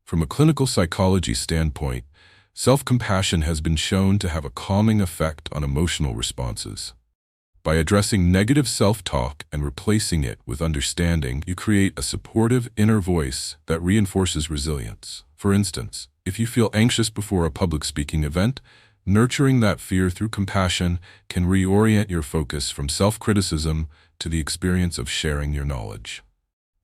From a clinical psychology standpoint, self-compassion has been shown to have a calming effect on emotional responses. By addressing negative self-talk and replacing it with understanding, you create a supportive inner voice that reinforces resilience. For instance, if you feel anxious before a public speaking event, nurturing that fear through compassion can reorient your focus from self-criticism to the experience of sharing your knowledge.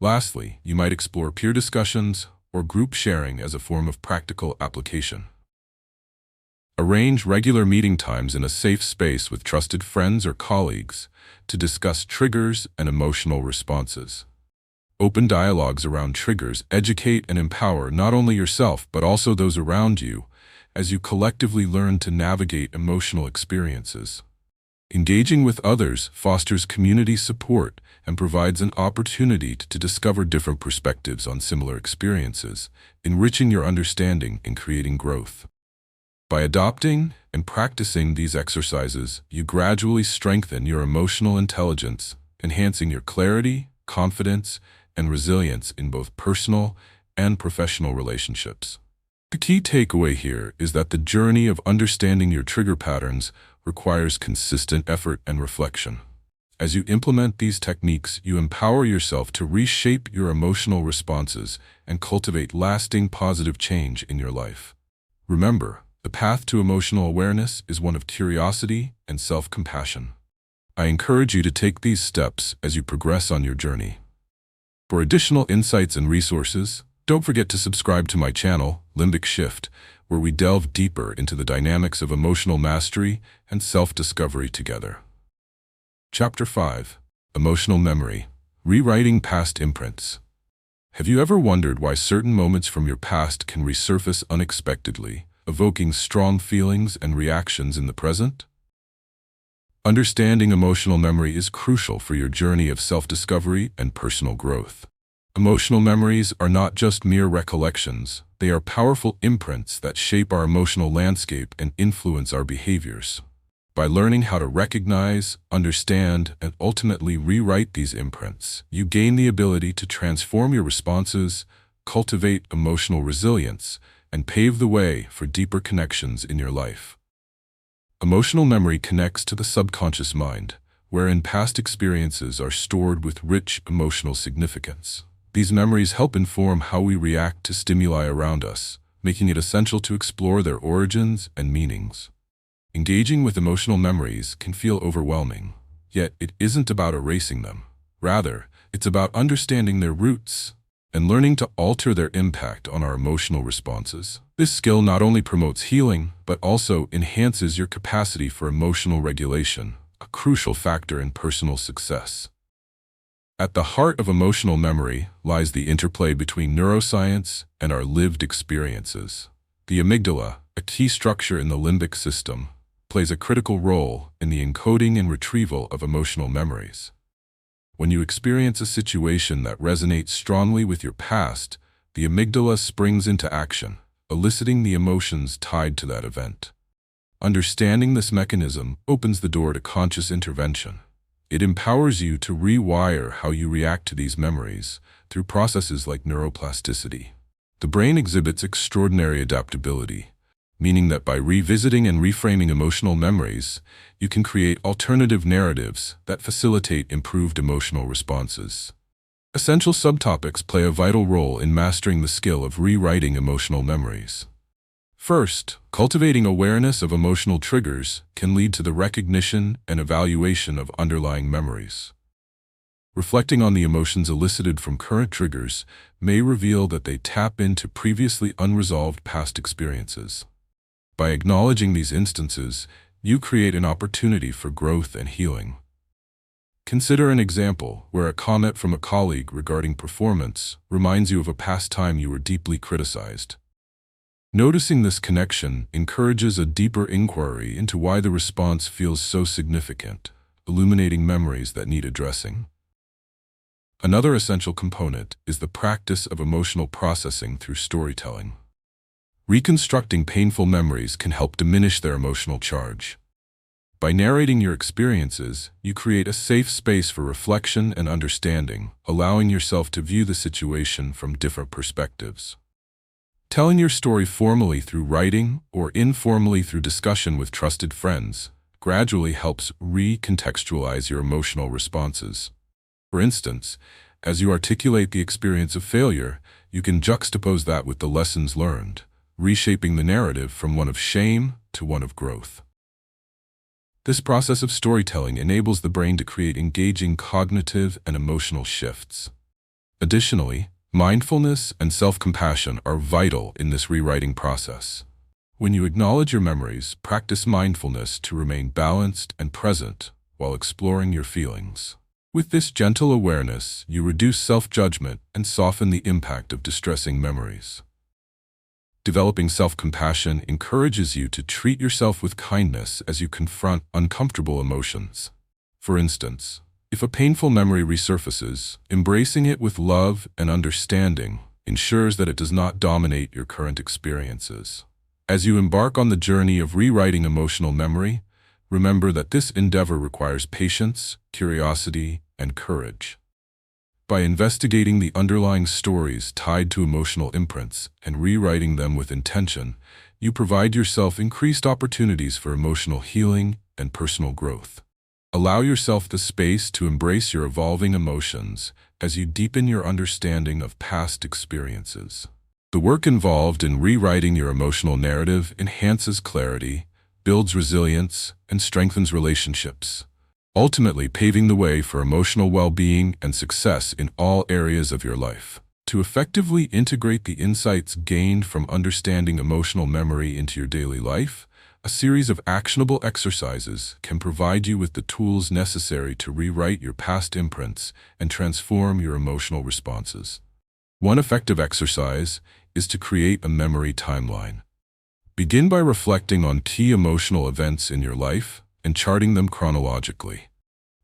Lastly, you might explore peer discussions or group sharing as a form of practical application. Arrange regular meeting times in a safe space with trusted friends or colleagues to discuss triggers and emotional responses. Open dialogues around triggers educate and empower not only yourself but also those around you as you collectively learn to navigate emotional experiences. Engaging with others fosters community support and provides an opportunity to discover different perspectives on similar experiences, enriching your understanding and creating growth. By adopting and practicing these exercises, you gradually strengthen your emotional intelligence, enhancing your clarity, confidence, and resilience in both personal and professional relationships. The key takeaway here is that the journey of understanding your trigger patterns requires consistent effort and reflection. As you implement these techniques, you empower yourself to reshape your emotional responses and cultivate lasting positive change in your life. Remember, the path to emotional awareness is one of curiosity and self-compassion. I encourage you to take these steps as you progress on your journey. For additional insights and resources, don't forget to subscribe to my channel, Limbic Shift, where we delve deeper into the dynamics of emotional mastery and self-discovery together. Chapter 5. Emotional Memory. Rewriting Past Imprints. Have you ever wondered why certain moments from your past can resurface unexpectedly, evoking strong feelings and reactions in the present? Understanding emotional memory is crucial for your journey of self-discovery and personal growth. Emotional memories are not just mere recollections, they are powerful imprints that shape our emotional landscape and influence our behaviors. By learning how to recognize, understand, and ultimately rewrite these imprints, you gain the ability to transform your responses, cultivate emotional resilience, and pave the way for deeper connections in your life. Emotional memory connects to the subconscious mind, wherein past experiences are stored with rich emotional significance. These memories help inform how we react to stimuli around us, making it essential to explore their origins and meanings. Engaging with emotional memories can feel overwhelming, yet it isn't about erasing them. Rather, it's about understanding their roots and learning to alter their impact on our emotional responses. This skill not only promotes healing, but also enhances your capacity for emotional regulation, a crucial factor in personal success. At the heart of emotional memory lies the interplay between neuroscience and our lived experiences. The amygdala, a key structure in the limbic system, plays a critical role in the encoding and retrieval of emotional memories. When you experience a situation that resonates strongly with your past, the amygdala springs into action, eliciting the emotions tied to that event. Understanding this mechanism opens the door to conscious intervention. It empowers you to rewire how you react to these memories through processes like neuroplasticity. The brain exhibits extraordinary adaptability, meaning that by revisiting and reframing emotional memories, you can create alternative narratives that facilitate improved emotional responses. Essential subtopics play a vital role in mastering the skill of rewriting emotional memories. First, cultivating awareness of emotional triggers can lead to the recognition and evaluation of underlying memories. Reflecting on the emotions elicited from current triggers may reveal that they tap into previously unresolved past experiences. By acknowledging these instances, you create an opportunity for growth and healing. Consider an example where a comment from a colleague regarding performance reminds you of a past time you were deeply criticized. Noticing this connection encourages a deeper inquiry into why the response feels so significant, illuminating memories that need addressing. Another essential component is the practice of emotional processing through storytelling. Reconstructing painful memories can help diminish their emotional charge. By narrating your experiences, you create a safe space for reflection and understanding, allowing yourself to view the situation from different perspectives. Telling your story formally through writing or informally through discussion with trusted friends gradually helps recontextualize your emotional responses. For instance, as you articulate the experience of failure, you can juxtapose that with the lessons learned, reshaping the narrative from one of shame to one of growth. This process of storytelling enables the brain to create engaging cognitive and emotional shifts. Additionally, mindfulness and self-compassion are vital in this rewriting process. When you acknowledge your memories, practice mindfulness to remain balanced and present while exploring your feelings. With this gentle awareness, you reduce self-judgment and soften the impact of distressing memories. Developing self-compassion encourages you to treat yourself with kindness as you confront uncomfortable emotions. For instance, if a painful memory resurfaces, embracing it with love and understanding ensures that it does not dominate your current experiences. As you embark on the journey of rewriting emotional memory, remember that this endeavor requires patience, curiosity, and courage. By investigating the underlying stories tied to emotional imprints and rewriting them with intention, you provide yourself increased opportunities for emotional healing and personal growth. Allow yourself the space to embrace your evolving emotions as you deepen your understanding of past experiences. The work involved in rewriting your emotional narrative enhances clarity, builds resilience, and strengthens relationships, ultimately paving the way for emotional well-being and success in all areas of your life. To effectively integrate the insights gained from understanding emotional memory into your daily life, a series of actionable exercises can provide you with the tools necessary to rewrite your past imprints and transform your emotional responses. One effective exercise is to create a memory timeline. Begin by reflecting on key emotional events in your life and charting them chronologically.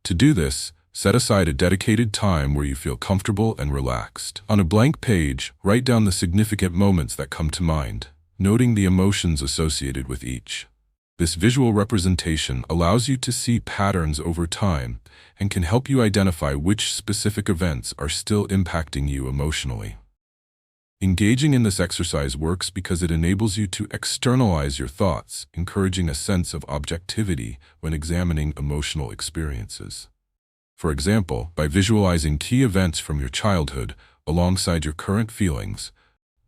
To do this, set aside a dedicated time where you feel comfortable and relaxed. On a blank page, write down the significant moments that come to mind, noting the emotions associated with each. This visual representation allows you to see patterns over time and can help you identify which specific events are still impacting you emotionally. Engaging in this exercise works because it enables you to externalize your thoughts, encouraging a sense of objectivity when examining emotional experiences. For example, by visualizing key events from your childhood alongside your current feelings,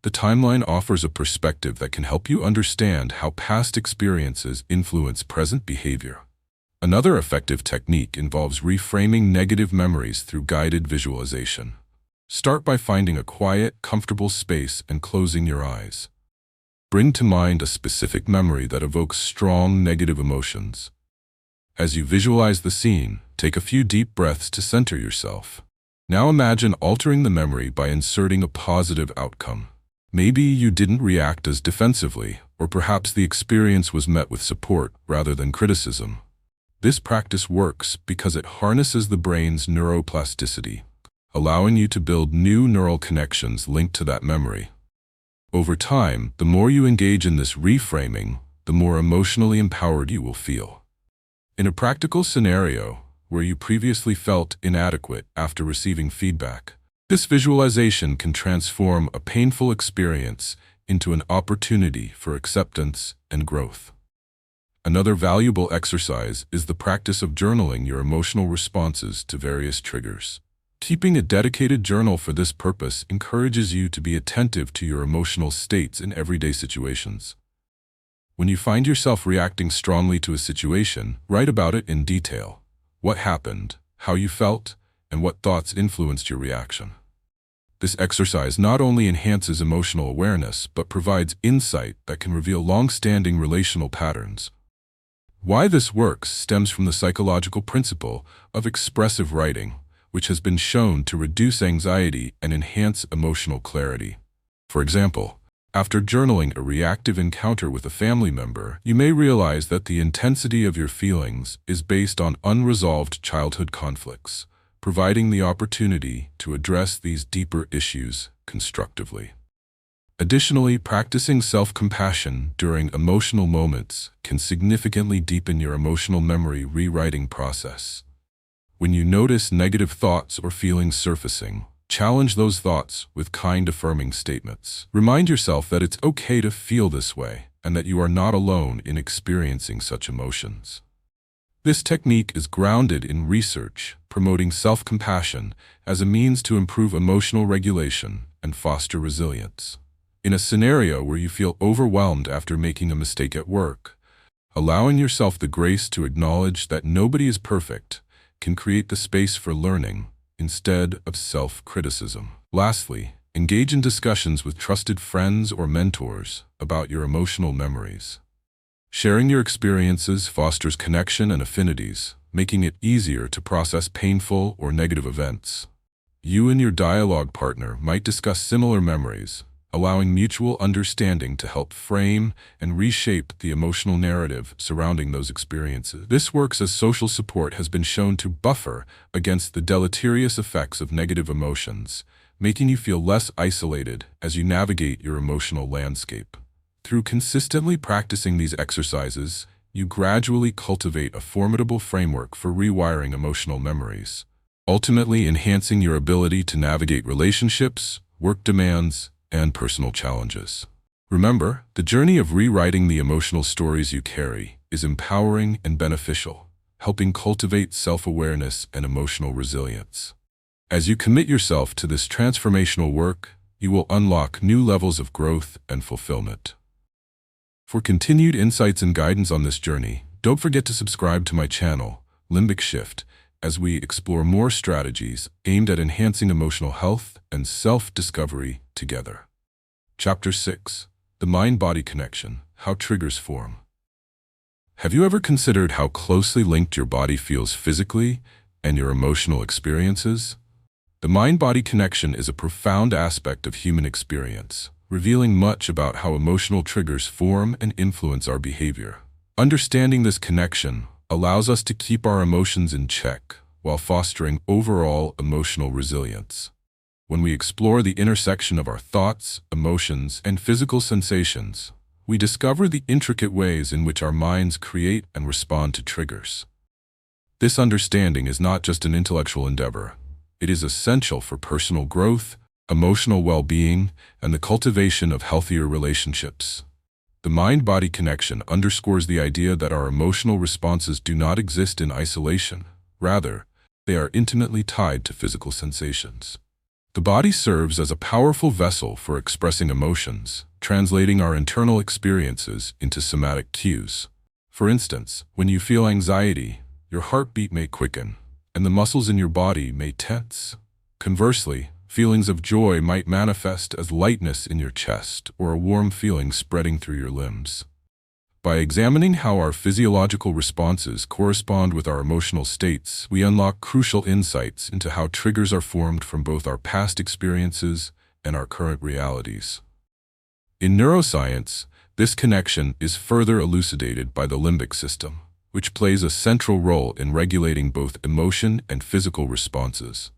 the timeline offers a perspective that can help you understand how past experiences influence present behavior. Another effective technique involves reframing negative memories through guided visualization. Start by finding a quiet, comfortable space and closing your eyes. Bring to mind a specific memory that evokes strong negative emotions. As you visualize the scene, take a few deep breaths to center yourself. Now imagine altering the memory by inserting a positive outcome. Maybe you didn't react as defensively, or perhaps the experience was met with support rather than criticism. This practice works because it harnesses the brain's neuroplasticity, allowing you to build new neural connections linked to that memory. Over time, the more you engage in this reframing, the more emotionally empowered you will feel. In a practical scenario where you previously felt inadequate after receiving feedback, this visualization can transform a painful experience into an opportunity for acceptance and growth. Another valuable exercise is the practice of journaling your emotional responses to various triggers. Keeping a dedicated journal for this purpose encourages you to be attentive to your emotional states in everyday situations. When you find yourself reacting strongly to a situation, write about it in detail. What happened, how you felt, and what thoughts influenced your reaction. This exercise not only enhances emotional awareness, but provides insight that can reveal long-standing relational patterns. Why this works stems from the psychological principle of expressive writing, which has been shown to reduce anxiety and enhance emotional clarity. For example, After journaling a reactive encounter with a family member, you may realize that the intensity of your feelings is based on unresolved childhood conflicts, providing the opportunity to address these deeper issues constructively. Additionally, practicing self-compassion during emotional moments can significantly deepen your emotional memory rewriting process. When you notice negative thoughts or feelings surfacing, challenge those thoughts with kind, affirming statements. Remind yourself that it's okay to feel this way and that you are not alone in experiencing such emotions. This technique is grounded in research, promoting self-compassion as a means to improve emotional regulation and foster resilience. In a scenario where you feel overwhelmed after making a mistake at work, allowing yourself the grace to acknowledge that nobody is perfect can create the space for learning instead of self-criticism. Lastly, engage in discussions with trusted friends or mentors about your emotional memories. Sharing your experiences fosters connection and affinities, making it easier to process painful or negative events. You and your dialogue partner might discuss similar memories, allowing mutual understanding to help frame and reshape the emotional narrative surrounding those experiences. This works as social support has been shown to buffer against the deleterious effects of negative emotions, making you feel less isolated as you navigate your emotional landscape. Through consistently practicing these exercises, you gradually cultivate a formidable framework for rewiring emotional memories, ultimately enhancing your ability to navigate relationships, work demands, and personal challenges. Remember, the journey of rewriting the emotional stories you carry is empowering and beneficial, helping cultivate self-awareness and emotional resilience. As you commit yourself to this transformational work, you will unlock new levels of growth and fulfillment. For continued insights and guidance on this journey, don't forget to subscribe to my channel, Limbic Shift, as we explore more strategies aimed at enhancing emotional health and self-discovery together. Chapter 6. The Mind-Body Connection, How Triggers Form. Have you ever considered how closely linked your body feels physically and your emotional experiences? The mind-body connection is a profound aspect of human experience, revealing much about how emotional triggers form and influence our behavior. Understanding this connection allows us to keep our emotions in check while fostering overall emotional resilience. When we explore the intersection of our thoughts, emotions, and physical sensations, we discover the intricate ways in which our minds create and respond to triggers. This understanding is not just an intellectual endeavor. It is essential for personal growth, emotional well-being, and the cultivation of healthier relationships. The mind-body connection underscores the idea that our emotional responses do not exist in isolation. Rather, they are intimately tied to physical sensations. The body serves as a powerful vessel for expressing emotions, translating our internal experiences into somatic cues. For instance, when you feel anxiety, your heartbeat may quicken, and the muscles in your body may tense. Conversely, feelings of joy might manifest as lightness in your chest or a warm feeling spreading through your limbs. By examining how our physiological responses correspond with our emotional states, we unlock crucial insights into how triggers are formed from both our past experiences and our current realities. In neuroscience, this connection is further elucidated by the limbic system, which plays a central role in regulating both emotion and physical responses.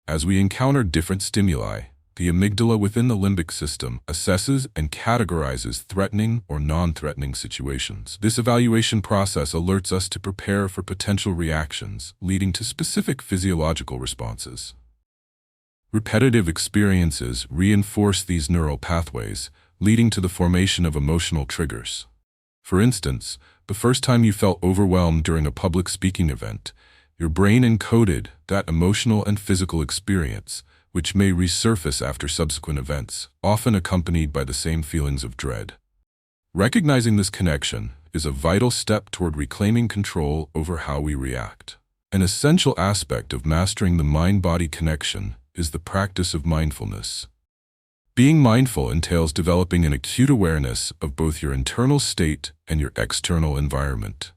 As we encounter different stimuli, the amygdala within the limbic system assesses and categorizes threatening or non-threatening situations. This evaluation process alerts us to prepare for potential reactions, leading to specific physiological responses. Repetitive experiences reinforce these neural pathways, leading to the formation of emotional triggers. For instance, the first time you felt overwhelmed during a public speaking event, your brain encoded that emotional and physical experience, which may resurface after subsequent events, often accompanied by the same feelings of dread. Recognizing this connection is a vital step toward reclaiming control over how we react. An essential aspect of mastering the mind-body connection is the practice of mindfulness. Being mindful entails developing an acute awareness of both your internal state and your external environment.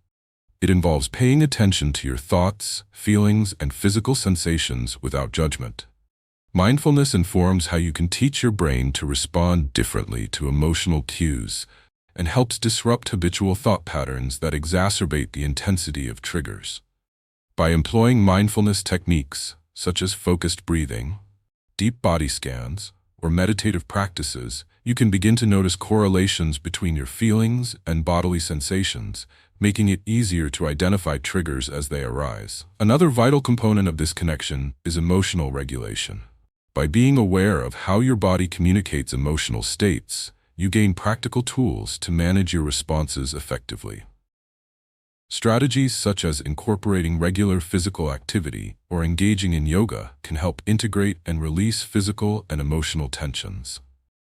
It involves paying attention to your thoughts, feelings, and physical sensations without judgment. Mindfulness informs how you can teach your brain to respond differently to emotional cues and helps disrupt habitual thought patterns that exacerbate the intensity of triggers. By employing mindfulness techniques such as focused breathing, deep body scans, or meditative practices, you can begin to notice correlations between your feelings and bodily sensations, making it easier to identify triggers as they arise. Another vital component of this connection is emotional regulation. By being aware of how your body communicates emotional states, you gain practical tools to manage your responses effectively. Strategies such as incorporating regular physical activity or engaging in yoga can help integrate and release physical and emotional tensions.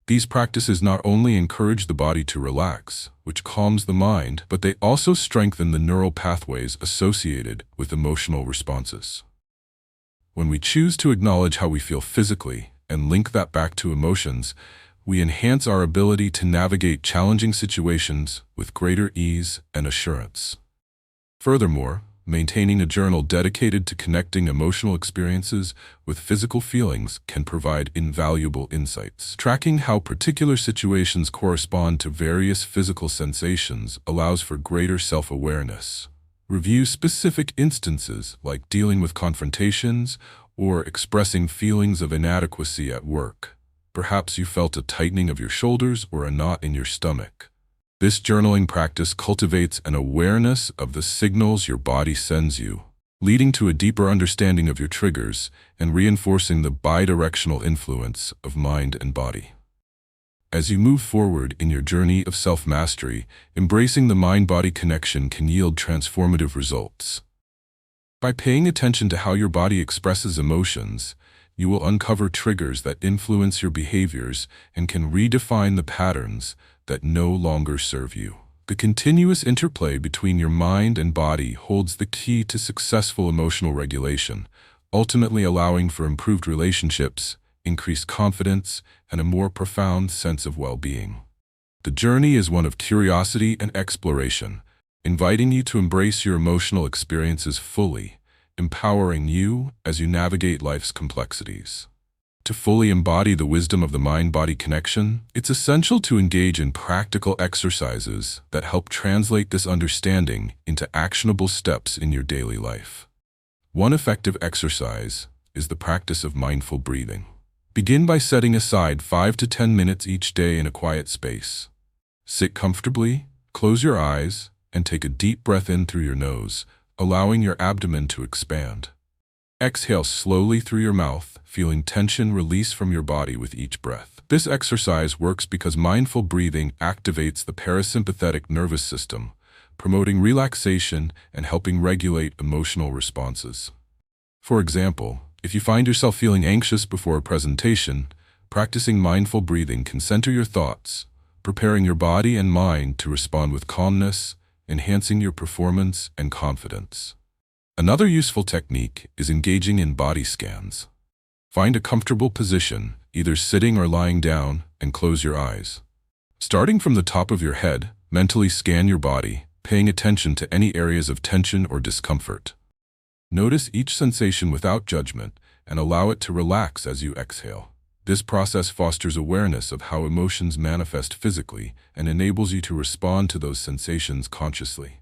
These practices not only encourage the body to relax, which calms the mind, but they also strengthen the neural pathways associated with emotional responses. When we choose to acknowledge how we feel physically and link that back to emotions, we enhance our ability to navigate challenging situations with greater ease and assurance. Furthermore, maintaining a journal dedicated to connecting emotional experiences with physical feelings can provide invaluable insights. Tracking how particular situations correspond to various physical sensations allows for greater self-awareness. Review specific instances like dealing with confrontations or expressing feelings of inadequacy at work. Perhaps you felt a tightening of your shoulders or a knot in your stomach. This journaling practice cultivates an awareness of the signals your body sends you, leading to a deeper understanding of your triggers and reinforcing the bidirectional influence of mind and body. As you move forward in your journey of self-mastery, embracing the mind-body connection can yield transformative results. By paying attention to how your body expresses emotions, you will uncover triggers that influence your behaviors and can redefine the patterns that no longer serve you. The continuous interplay between your mind and body holds the key to successful emotional regulation, ultimately allowing for improved relationships, increased confidence, and a more profound sense of well-being. The journey is one of curiosity and exploration, inviting you to embrace your emotional experiences fully, empowering you as you navigate life's complexities. To fully embody the wisdom of the mind-body connection, it's essential to engage in practical exercises that help translate this understanding into actionable steps in your daily life. One effective exercise is the practice of mindful breathing. Begin by setting aside 5 to 10 minutes each day in a quiet space. Sit comfortably, close your eyes, and take a deep breath in through your nose, allowing your abdomen to expand. Exhale slowly through your mouth, feeling tension release from your body with each breath. This exercise works because mindful breathing activates the parasympathetic nervous system, promoting relaxation and helping regulate emotional responses. For example, if you find yourself feeling anxious before a presentation, practicing mindful breathing can center your thoughts, preparing your body and mind to respond with calmness, enhancing your performance and confidence. Another useful technique is engaging in body scans. Find a comfortable position, either sitting or lying down, and close your eyes. Starting from the top of your head, mentally scan your body, paying attention to any areas of tension or discomfort. Notice each sensation without judgment and allow it to relax as you exhale. This process fosters awareness of how emotions manifest physically and enables you to respond to those sensations consciously.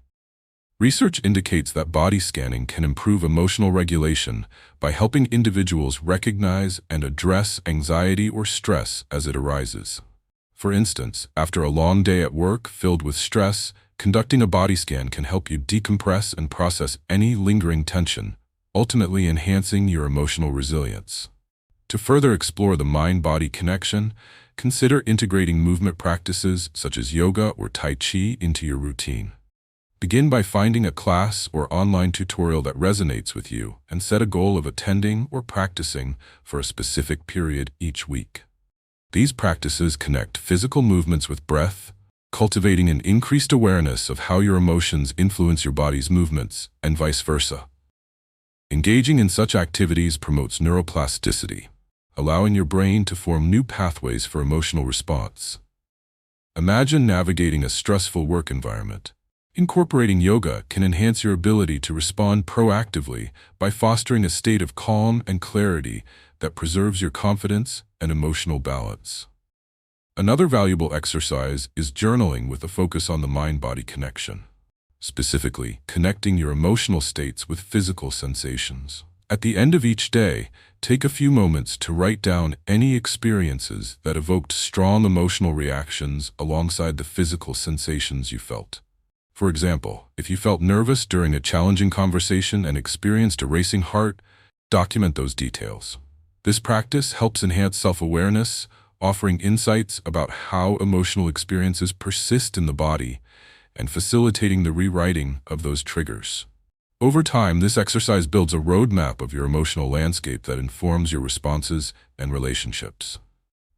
Research indicates that body scanning can improve emotional regulation by helping individuals recognize and address anxiety or stress as it arises. For instance, after a long day at work filled with stress, conducting a body scan can help you decompress and process any lingering tension, ultimately enhancing your emotional resilience. To further explore the mind-body connection, consider integrating movement practices such as yoga or Tai Chi into your routine. Begin by finding a class or online tutorial that resonates with you and set a goal of attending or practicing for a specific period each week. These practices connect physical movements with breath, cultivating an increased awareness of how your emotions influence your body's movements and vice versa. Engaging in such activities promotes neuroplasticity, allowing your brain to form new pathways for emotional response. Imagine navigating a stressful work environment. Incorporating yoga can enhance your ability to respond proactively by fostering a state of calm and clarity, that preserves your confidence and emotional balance. Another valuable exercise is journaling with a focus on the mind-body connection, specifically connecting your emotional states with physical sensations. At the end of each day, take a few moments to write down any experiences that evoked strong emotional reactions alongside the physical sensations you felt. For example, if you felt nervous during a challenging conversation and experienced a racing heart, document those details. This practice helps enhance self-awareness, offering insights about how emotional experiences persist in the body and facilitating the rewriting of those triggers. Over time, this exercise builds a roadmap of your emotional landscape that informs your responses and relationships.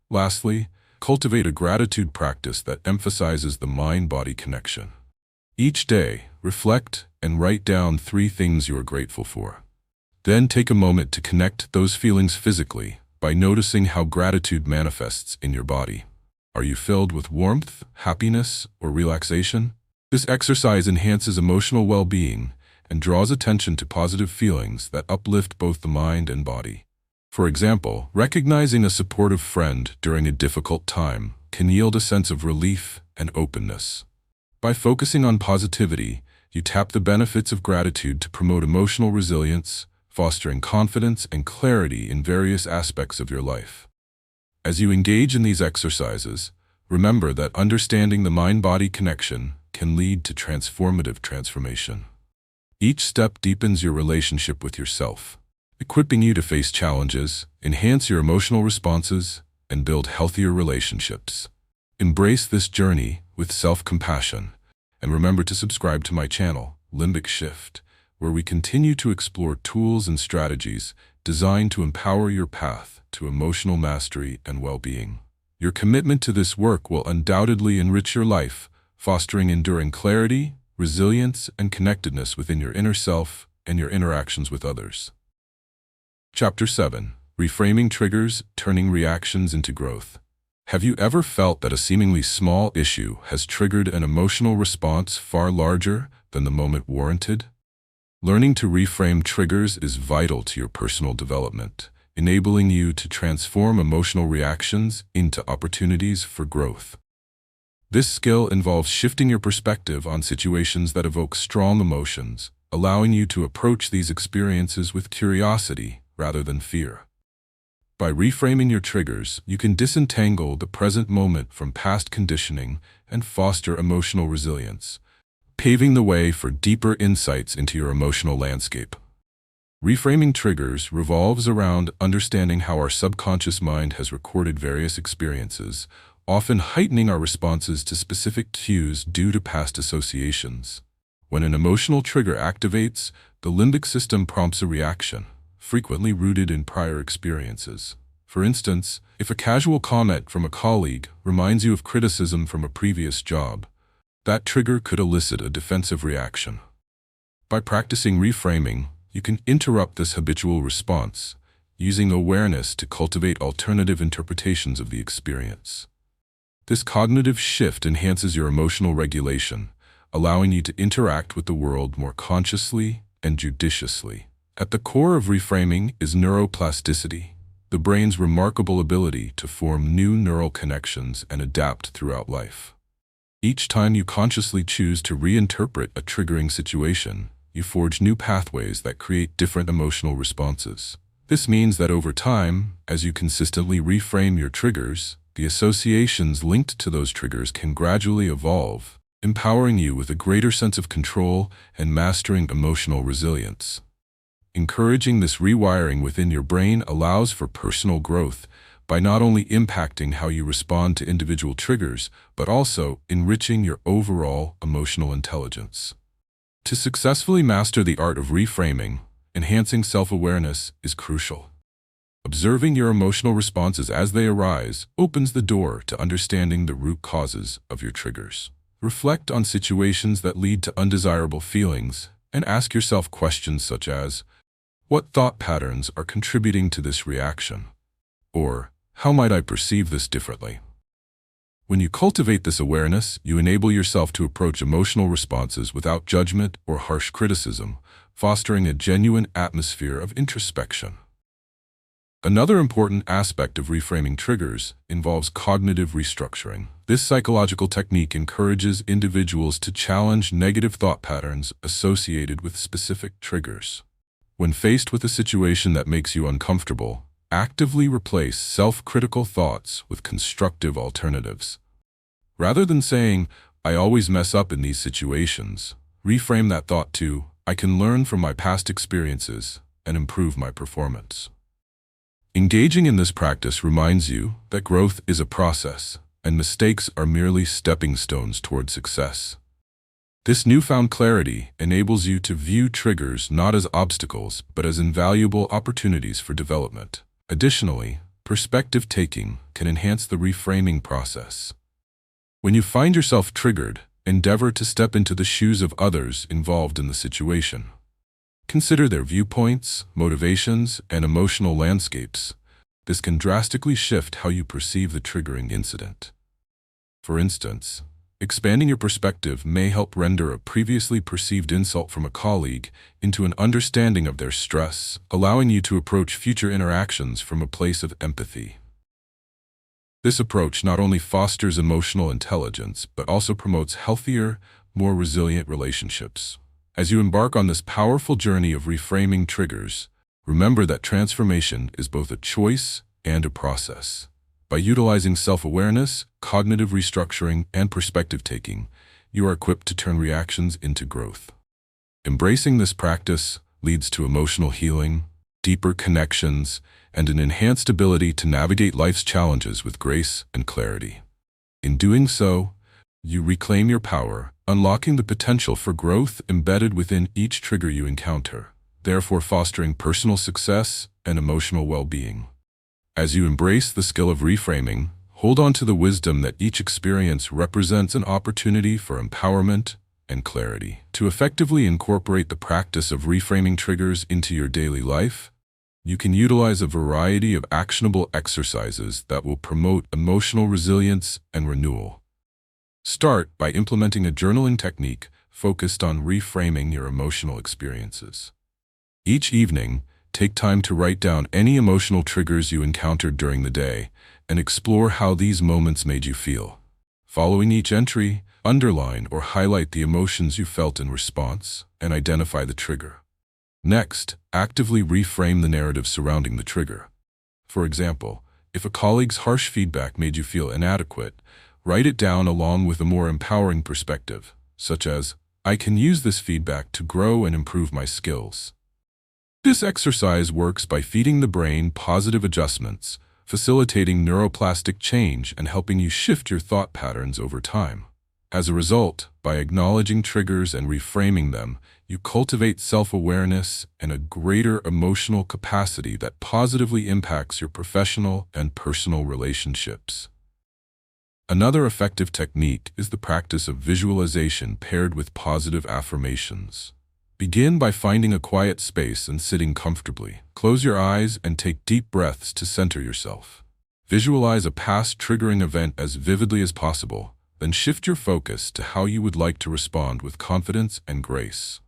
Lastly, cultivate a gratitude practice that emphasizes the mind-body connection. Each day, reflect and write down 3 things you are grateful for. Then take a moment to connect those feelings physically by noticing how gratitude manifests in your body. Are you filled with warmth, happiness, or relaxation? This exercise enhances emotional well-being and draws attention to positive feelings that uplift both the mind and body. For example, recognizing a supportive friend during a difficult time can yield a sense of relief and openness. By focusing on positivity, you tap the benefits of gratitude to promote emotional resilience, fostering confidence and clarity in various aspects of your life. As you engage in these exercises, remember that understanding the mind-body connection can lead to transformative transformation. Each step deepens your relationship with yourself, equipping you to face challenges, enhance your emotional responses, and build healthier relationships. Embrace this journey with self-compassion, and remember to subscribe to my channel, Limbic Shift, where we continue to explore tools and strategies designed to empower your path to emotional mastery and well-being. Your commitment to this work will undoubtedly enrich your life, fostering enduring clarity, resilience, and connectedness within your inner self and your interactions with others. Chapter 7. Reframing Triggers, Turning Reactions into Growth. Have you ever felt that a seemingly small issue has triggered an emotional response far larger than the moment warranted? Learning to reframe triggers is vital to your personal development, enabling you to transform emotional reactions into opportunities for growth. This skill involves shifting your perspective on situations that evoke strong emotions, allowing you to approach these experiences with curiosity rather than fear. By reframing your triggers, you can disentangle the present moment from past conditioning and foster emotional resilience, paving the way for deeper insights into your emotional landscape. Reframing triggers revolves around understanding how our subconscious mind has recorded various experiences, often heightening our responses to specific cues due to past associations. When an emotional trigger activates, the limbic system prompts a reaction, frequently rooted in prior experiences. For instance, if a casual comment from a colleague reminds you of criticism from a previous job, that trigger could elicit a defensive reaction. By practicing reframing, you can interrupt this habitual response, using awareness to cultivate alternative interpretations of the experience. This cognitive shift enhances your emotional regulation, allowing you to interact with the world more consciously and judiciously. At the core of reframing is neuroplasticity, the brain's remarkable ability to form new neural connections and adapt throughout life. Each time you consciously choose to reinterpret a triggering situation, you forge new pathways that create different emotional responses. This means that over time, as you consistently reframe your triggers, the associations linked to those triggers can gradually evolve, empowering you with a greater sense of control and mastering emotional resilience. Encouraging this rewiring within your brain allows for personal growth by not only impacting how you respond to individual triggers, but also enriching your overall emotional intelligence. To successfully master the art of reframing, enhancing self-awareness is crucial. Observing your emotional responses as they arise opens the door to understanding the root causes of your triggers. Reflect on situations that lead to undesirable feelings and ask yourself questions such as, what thought patterns are contributing to this reaction? Or, how might I perceive this differently? When you cultivate this awareness, you enable yourself to approach emotional responses without judgment or harsh criticism, fostering a genuine atmosphere of introspection. Another important aspect of reframing triggers involves cognitive restructuring. This psychological technique encourages individuals to challenge negative thought patterns associated with specific triggers. When faced with a situation that makes you uncomfortable, actively replace self-critical thoughts with constructive alternatives. Rather than saying, "I always mess up in these situations," reframe that thought to, "I can learn from my past experiences and improve my performance." Engaging in this practice reminds you that growth is a process, and mistakes are merely stepping stones toward success. This newfound clarity enables you to view triggers not as obstacles, but as invaluable opportunities for development. Additionally, perspective taking can enhance the reframing process. When you find yourself triggered, endeavor to step into the shoes of others involved in the situation. Consider their viewpoints, motivations, and emotional landscapes. This can drastically shift how you perceive the triggering incident. For instance, expanding your perspective may help render a previously perceived insult from a colleague into an understanding of their stress, allowing you to approach future interactions from a place of empathy. This approach not only fosters emotional intelligence, but also promotes healthier, more resilient relationships. As you embark on this powerful journey of reframing triggers, remember that transformation is both a choice and a process. By utilizing self-awareness, cognitive restructuring, and perspective-taking, you are equipped to turn reactions into growth. Embracing this practice leads to emotional healing, deeper connections, and an enhanced ability to navigate life's challenges with grace and clarity. In doing so, you reclaim your power, unlocking the potential for growth embedded within each trigger you encounter, therefore fostering personal success and emotional well-being. As you embrace the skill of reframing, hold on to the wisdom that each experience represents an opportunity for empowerment and clarity. To effectively incorporate the practice of reframing triggers into your daily life, you can utilize a variety of actionable exercises that will promote emotional resilience and renewal. Start by implementing a journaling technique focused on reframing your emotional experiences. Each evening, take time to write down any emotional triggers you encountered during the day and explore how these moments made you feel. Following each entry, underline or highlight the emotions you felt in response and identify the trigger. Next, actively reframe the narrative surrounding the trigger. For example, if a colleague's harsh feedback made you feel inadequate, write it down along with a more empowering perspective, such as, "I can use this feedback to grow and improve my skills." This exercise works by feeding the brain positive adjustments, facilitating neuroplastic change and helping you shift your thought patterns over time. As a result, by acknowledging triggers and reframing them, you cultivate self-awareness and a greater emotional capacity that positively impacts your professional and personal relationships. Another effective technique is the practice of visualization paired with positive affirmations. Begin by finding a quiet space and sitting comfortably. Close your eyes and take deep breaths to center yourself. Visualize a past triggering event as vividly as possible, then shift your focus to how you would like to respond with confidence and grace.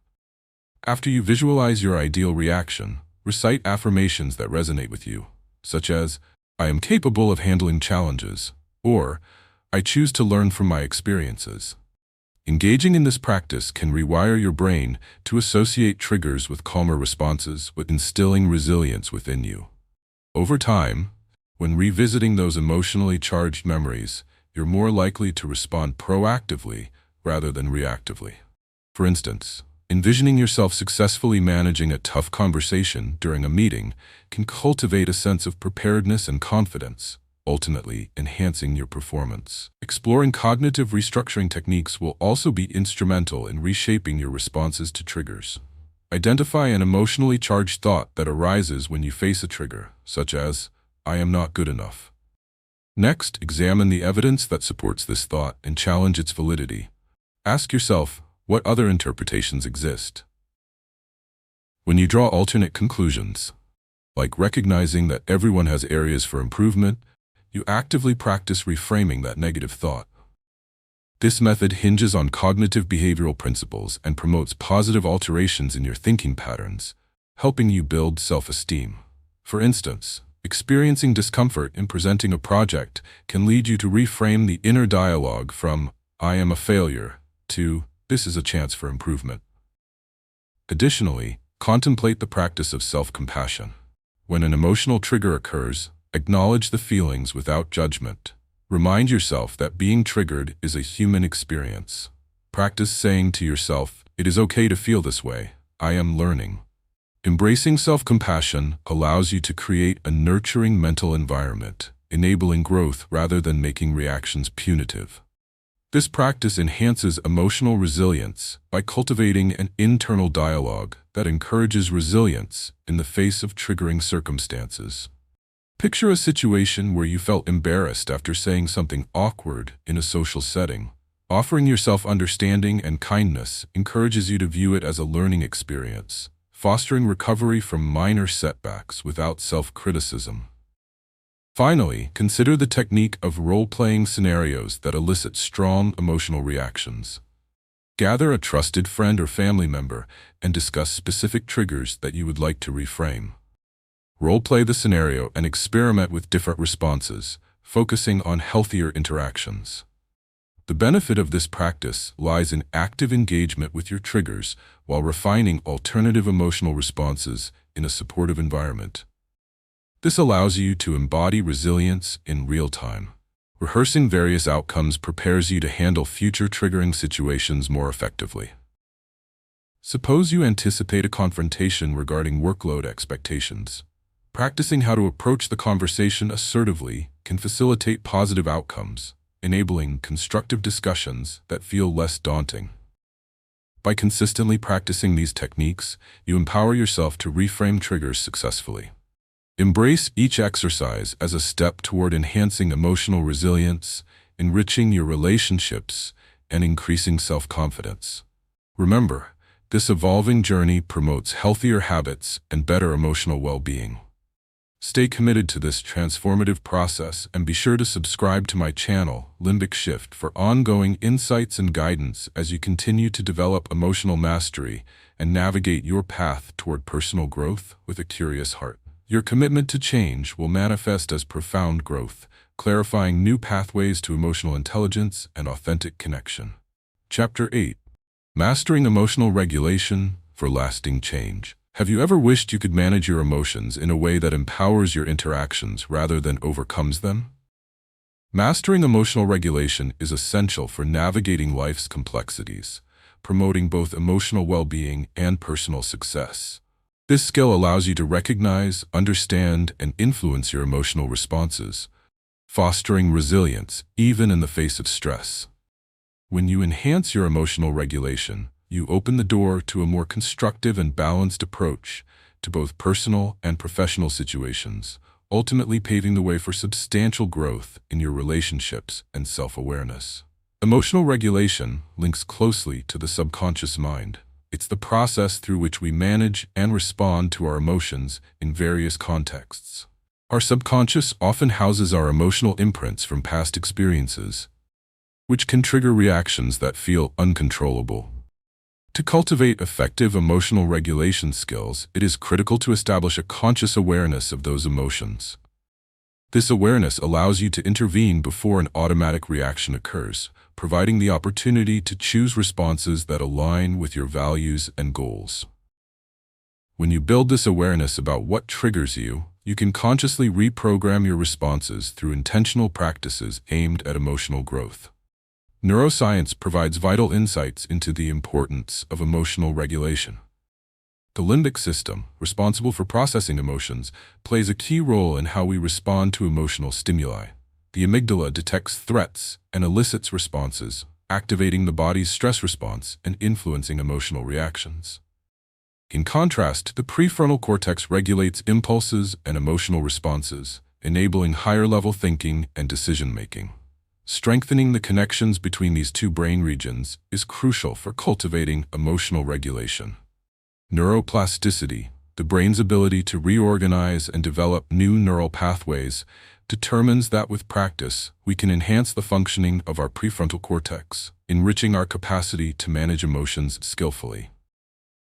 After you visualize your ideal reaction, recite affirmations that resonate with you, such as, "I am capable of handling challenges," or "I choose to learn from my experiences." Engaging in this practice can rewire your brain to associate triggers with calmer responses, with instilling resilience within you. Over time, when revisiting those emotionally charged memories, you're more likely to respond proactively rather than reactively. For instance, envisioning yourself successfully managing a tough conversation during a meeting can cultivate a sense of preparedness and confidence, ultimately enhancing your performance. Exploring cognitive restructuring techniques will also be instrumental in reshaping your responses to triggers. Identify an emotionally charged thought that arises when you face a trigger, such as, "I am not good enough." Next, examine the evidence that supports this thought and challenge its validity. Ask yourself, what other interpretations exist? When you draw alternate conclusions, like recognizing that everyone has areas for improvement, you actively practice reframing that negative thought. This method hinges on cognitive behavioral principles and promotes positive alterations in your thinking patterns, helping you build self-esteem. For instance, Experiencing discomfort in presenting a project can lead you to reframe the inner dialogue from, "I am a failure," to, "This is a chance for improvement." Additionally, contemplate the practice of self-compassion. When an emotional trigger occurs, acknowledge the feelings without judgment. Remind yourself that being triggered is a human experience. Practice saying to yourself, "It is okay to feel this way. I am learning." Embracing self-compassion allows you to create a nurturing mental environment, enabling growth rather than making reactions punitive. This practice enhances emotional resilience by cultivating an internal dialogue that encourages resilience in the face of triggering circumstances. Picture a situation where you felt embarrassed after saying something awkward in a social setting. Offering yourself understanding and kindness encourages you to view it as a learning experience, fostering recovery from minor setbacks without self-criticism. Finally, consider the technique of role-playing scenarios that elicit strong emotional reactions. Gather a trusted friend or family member and discuss specific triggers that you would like to reframe. Role-play the scenario and experiment with different responses, focusing on healthier interactions. The benefit of this practice lies in active engagement with your triggers while refining alternative emotional responses in a supportive environment. This allows you to embody resilience in real time. Rehearsing various outcomes prepares you to handle future triggering situations more effectively. Suppose you anticipate a confrontation regarding workload expectations. Practicing how to approach the conversation assertively can facilitate positive outcomes, enabling constructive discussions that feel less daunting. By consistently practicing these techniques, you empower yourself to reframe triggers successfully. Embrace each exercise as a step toward enhancing emotional resilience, enriching your relationships, and increasing self-confidence. Remember, this evolving journey promotes healthier habits and better emotional well-being. Stay committed to this transformative process and be sure to subscribe to my channel, Limbic Shift, for ongoing insights and guidance as you continue to develop emotional mastery and navigate your path toward personal growth with a curious heart. Your commitment to change will manifest as profound growth, clarifying new pathways to emotional intelligence and authentic connection. Chapter 8. Mastering Emotional Regulation for Lasting Change. Have you ever wished you could manage your emotions in a way that empowers your interactions rather than overcomes them? Mastering emotional regulation is essential for navigating life's complexities, promoting both emotional well-being and personal success. This skill allows you to recognize, understand, and influence your emotional responses, fostering resilience even in the face of stress. When you enhance your emotional regulation, you open the door to a more constructive and balanced approach to both personal and professional situations, ultimately paving the way for substantial growth in your relationships and self-awareness. Emotional regulation links closely to the subconscious mind. It's the process through which we manage and respond to our emotions in various contexts. Our subconscious often houses our emotional imprints from past experiences, which can trigger reactions that feel uncontrollable. To cultivate effective emotional regulation skills, it is critical to establish a conscious awareness of those emotions. This awareness allows you to intervene before an automatic reaction occurs, providing the opportunity to choose responses that align with your values and goals. When you build this awareness about what triggers you, you can consciously reprogram your responses through intentional practices aimed at emotional growth. Neuroscience provides vital insights into the importance of emotional regulation. The limbic system, responsible for processing emotions, plays a key role in how we respond to emotional stimuli. The amygdala detects threats and elicits responses, activating the body's stress response and influencing emotional reactions. In contrast, the prefrontal cortex regulates impulses and emotional responses, enabling higher-level thinking and decision-making. Strengthening the connections between these two brain regions is crucial for cultivating emotional regulation. Neuroplasticity, the brain's ability to reorganize and develop new neural pathways, determines that with practice, we can enhance the functioning of our prefrontal cortex, enriching our capacity to manage emotions skillfully.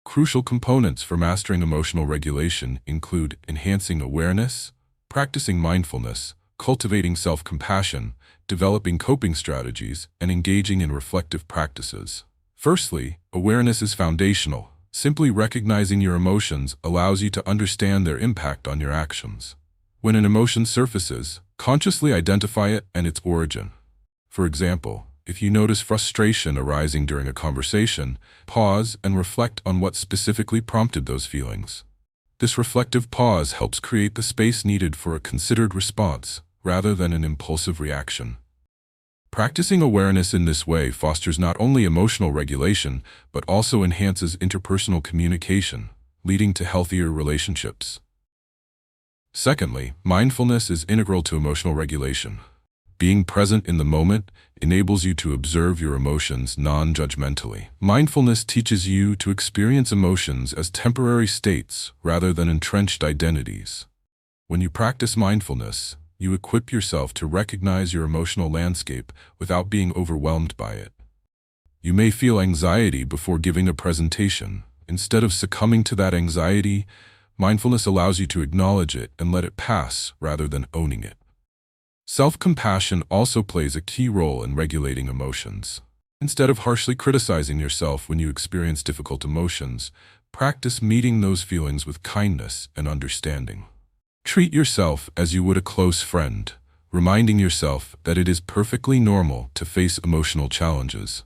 Crucial components for mastering emotional regulation include enhancing awareness, Practicing mindfulness, cultivating self-compassion, developing coping strategies, and engaging in reflective practices. Firstly, awareness is foundational. Simply recognizing your emotions allows you to understand their impact on your actions. When an emotion surfaces, consciously identify it and its origin. For example, if you notice frustration arising during a conversation, pause and reflect on what specifically prompted those feelings. This reflective pause helps create the space needed for a considered response, rather than an impulsive reaction. Practicing awareness in this way fosters not only emotional regulation, but also enhances interpersonal communication, leading to healthier relationships. Secondly, mindfulness is integral to emotional regulation. Being present in the moment enables you to observe your emotions non-judgmentally. Mindfulness teaches you to experience emotions as temporary states rather than entrenched identities. When you practice mindfulness, you equip yourself to recognize your emotional landscape without being overwhelmed by it. You may feel anxiety before giving a presentation. Instead of succumbing to that anxiety, mindfulness allows you to acknowledge it and let it pass rather than owning it. Self-compassion also plays a key role in regulating emotions. Instead of harshly criticizing yourself when you experience difficult emotions, practice meeting those feelings with kindness and understanding. Treat yourself as you would a close friend, reminding yourself that it is perfectly normal to face emotional challenges.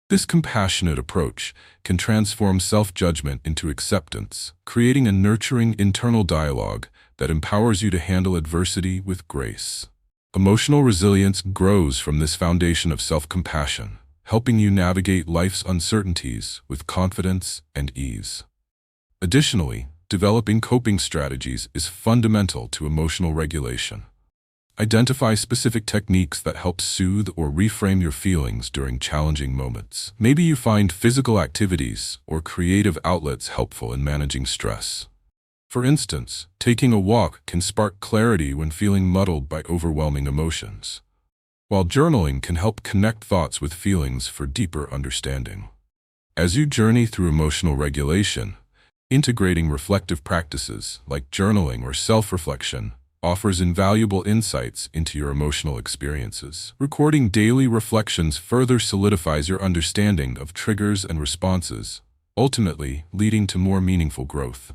This compassionate approach can transform self-judgment into acceptance, creating a nurturing internal dialogue that empowers you to handle adversity with grace. Emotional resilience grows from this foundation of self-compassion, helping you navigate life's uncertainties with confidence and ease. Additionally, developing coping strategies is fundamental to emotional regulation. Identify specific techniques that help soothe or reframe your feelings during challenging moments. Maybe you find physical activities or creative outlets helpful in managing stress. For instance, taking a walk can spark clarity when feeling muddled by overwhelming emotions, while journaling can help connect thoughts with feelings for deeper understanding. As you journey through emotional regulation, integrating reflective practices like journaling or self-reflection offers invaluable insights into your emotional experiences. Recording daily reflections further solidifies your understanding of triggers and responses, ultimately leading to more meaningful growth.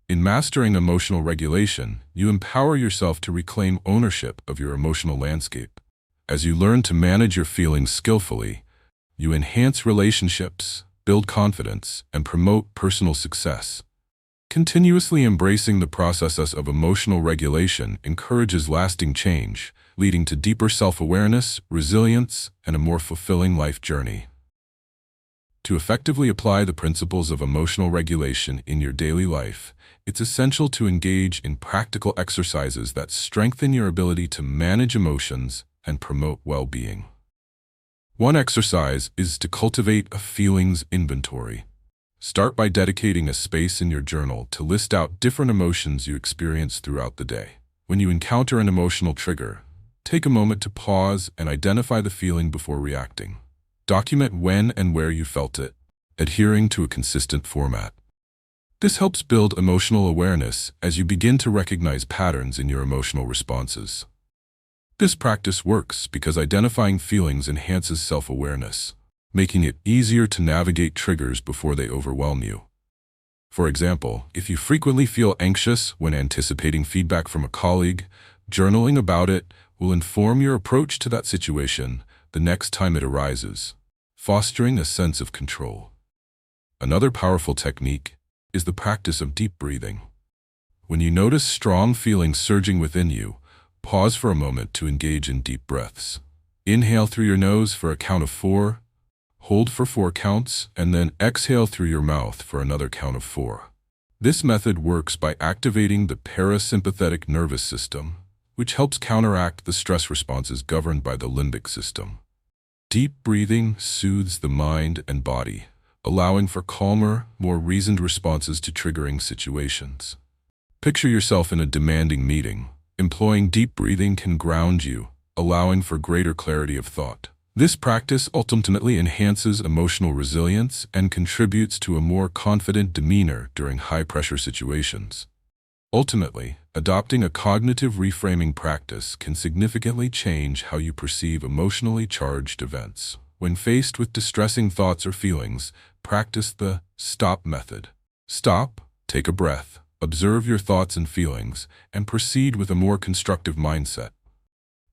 In mastering emotional regulation, you empower yourself to reclaim ownership of your emotional landscape. As you learn to manage your feelings skillfully, you enhance relationships, build confidence, and promote personal success. Continuously embracing the processes of emotional regulation encourages lasting change, leading to deeper self-awareness, resilience, and a more fulfilling life journey. To effectively apply the principles of emotional regulation in your daily life, it's essential to engage in practical exercises that strengthen your ability to manage emotions and promote well-being. One exercise is to cultivate a feelings inventory. Start by dedicating a space in your journal to list out different emotions you experience throughout the day. When you encounter an emotional trigger, take a moment to pause and identify the feeling before reacting. Document when and where you felt it, adhering to a consistent format. This helps build emotional awareness as you begin to recognize patterns in your emotional responses. This practice works because identifying feelings enhances self-awareness, making it easier to navigate triggers before they overwhelm you. For example, if you frequently feel anxious when anticipating feedback from a colleague, journaling about it will inform your approach to that situation the next time it arises, fostering a sense of control. Another powerful technique is the practice of deep breathing. When you notice strong feelings surging within you, pause for a moment to engage in deep breaths. Inhale through your nose for a count of 4, hold for 4 counts, and then exhale through your mouth for another count of 4. This method works by activating the parasympathetic nervous system, which helps counteract the stress responses governed by the limbic system. Deep breathing soothes the mind and body, allowing for calmer, more reasoned responses to triggering situations. Picture yourself in a demanding meeting. Employing deep breathing can ground you, allowing for greater clarity of thought. This practice ultimately enhances emotional resilience and contributes to a more confident demeanor during high-pressure situations. Ultimately, Adopting a cognitive reframing practice can significantly change how you perceive emotionally charged events. When faced with distressing thoughts or feelings, practice the stop method. Stop, take a breath, observe your thoughts and feelings, and proceed with a more constructive mindset.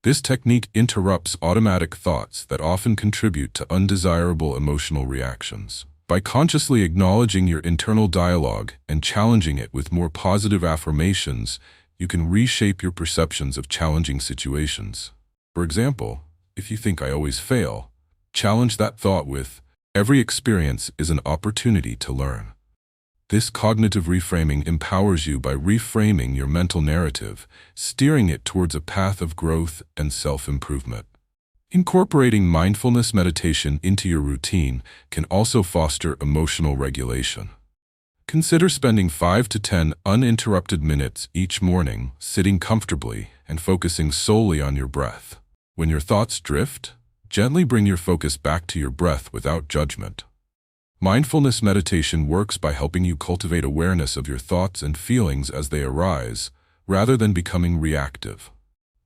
This technique interrupts automatic thoughts that often contribute to undesirable emotional reactions. By consciously acknowledging your internal dialogue and challenging it with more positive affirmations, you can reshape your perceptions of challenging situations. For example, if you think "I always fail," challenge that thought with "Every experience is an opportunity to learn." This cognitive reframing empowers you by reframing your mental narrative, steering it towards a path of growth and self-improvement. Incorporating mindfulness meditation into your routine can also foster emotional regulation. Consider spending 5 to 10 uninterrupted minutes each morning, sitting comfortably and focusing solely on your breath. When your thoughts drift, gently bring your focus back to your breath without judgment. Mindfulness meditation works by helping you cultivate awareness of your thoughts and feelings as they arise, rather than becoming reactive.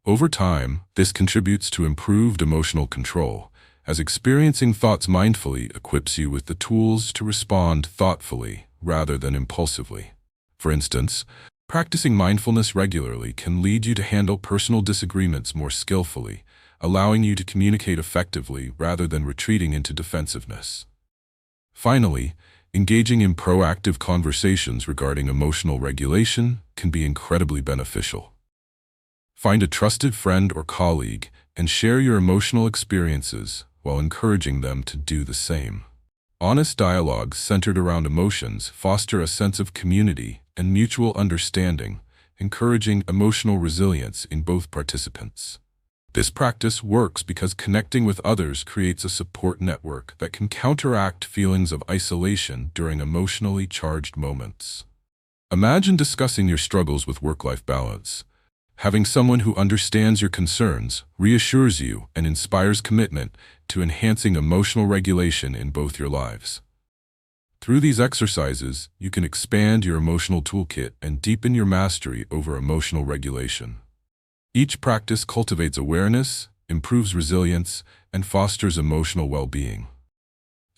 Over time, this contributes to improved emotional control, as experiencing thoughts mindfully equips you with the tools to respond thoughtfully rather than impulsively. For instance, practicing mindfulness regularly can lead you to handle personal disagreements more skillfully, allowing you to communicate effectively rather than retreating into defensiveness. Finally, engaging in proactive conversations regarding emotional regulation can be incredibly beneficial. Find a trusted friend or colleague and share your emotional experiences while encouraging them to do the same. Honest dialogues centered around emotions foster a sense of community and mutual understanding, encouraging emotional resilience in both participants. This practice works because connecting with others creates a support network that can counteract feelings of isolation during emotionally charged moments. Imagine discussing your struggles with work-life balance. Having someone who understands your concerns, reassures you, and inspires commitment to enhancing emotional regulation in both your lives. Through these exercises, you can expand your emotional toolkit and deepen your mastery over emotional regulation. Each practice cultivates awareness, improves resilience, and fosters emotional well-being.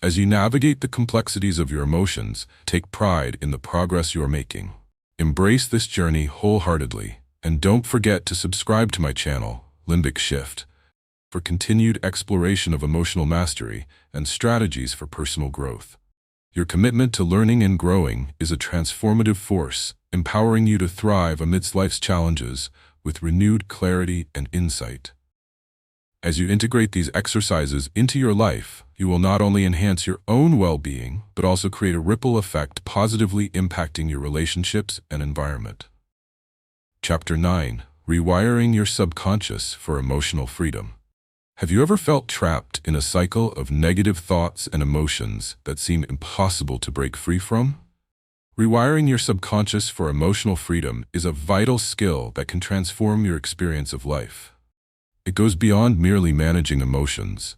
As you navigate the complexities of your emotions, take pride in the progress you are making. Embrace this journey wholeheartedly. And don't forget to subscribe to my channel, Limbic Shift, for continued exploration of emotional mastery and strategies for personal growth. Your commitment to learning and growing is a transformative force, empowering you to thrive amidst life's challenges with renewed clarity and insight. As you integrate these exercises into your life, you will not only enhance your own well-being, but also create a ripple effect positively impacting your relationships and environment. Chapter 9. Rewiring Your Subconscious for Emotional Freedom. Have you ever felt trapped in a cycle of negative thoughts and emotions that seem impossible to break free from? Rewiring your subconscious for emotional freedom is a vital skill that can transform your experience of life. It goes beyond merely managing emotions.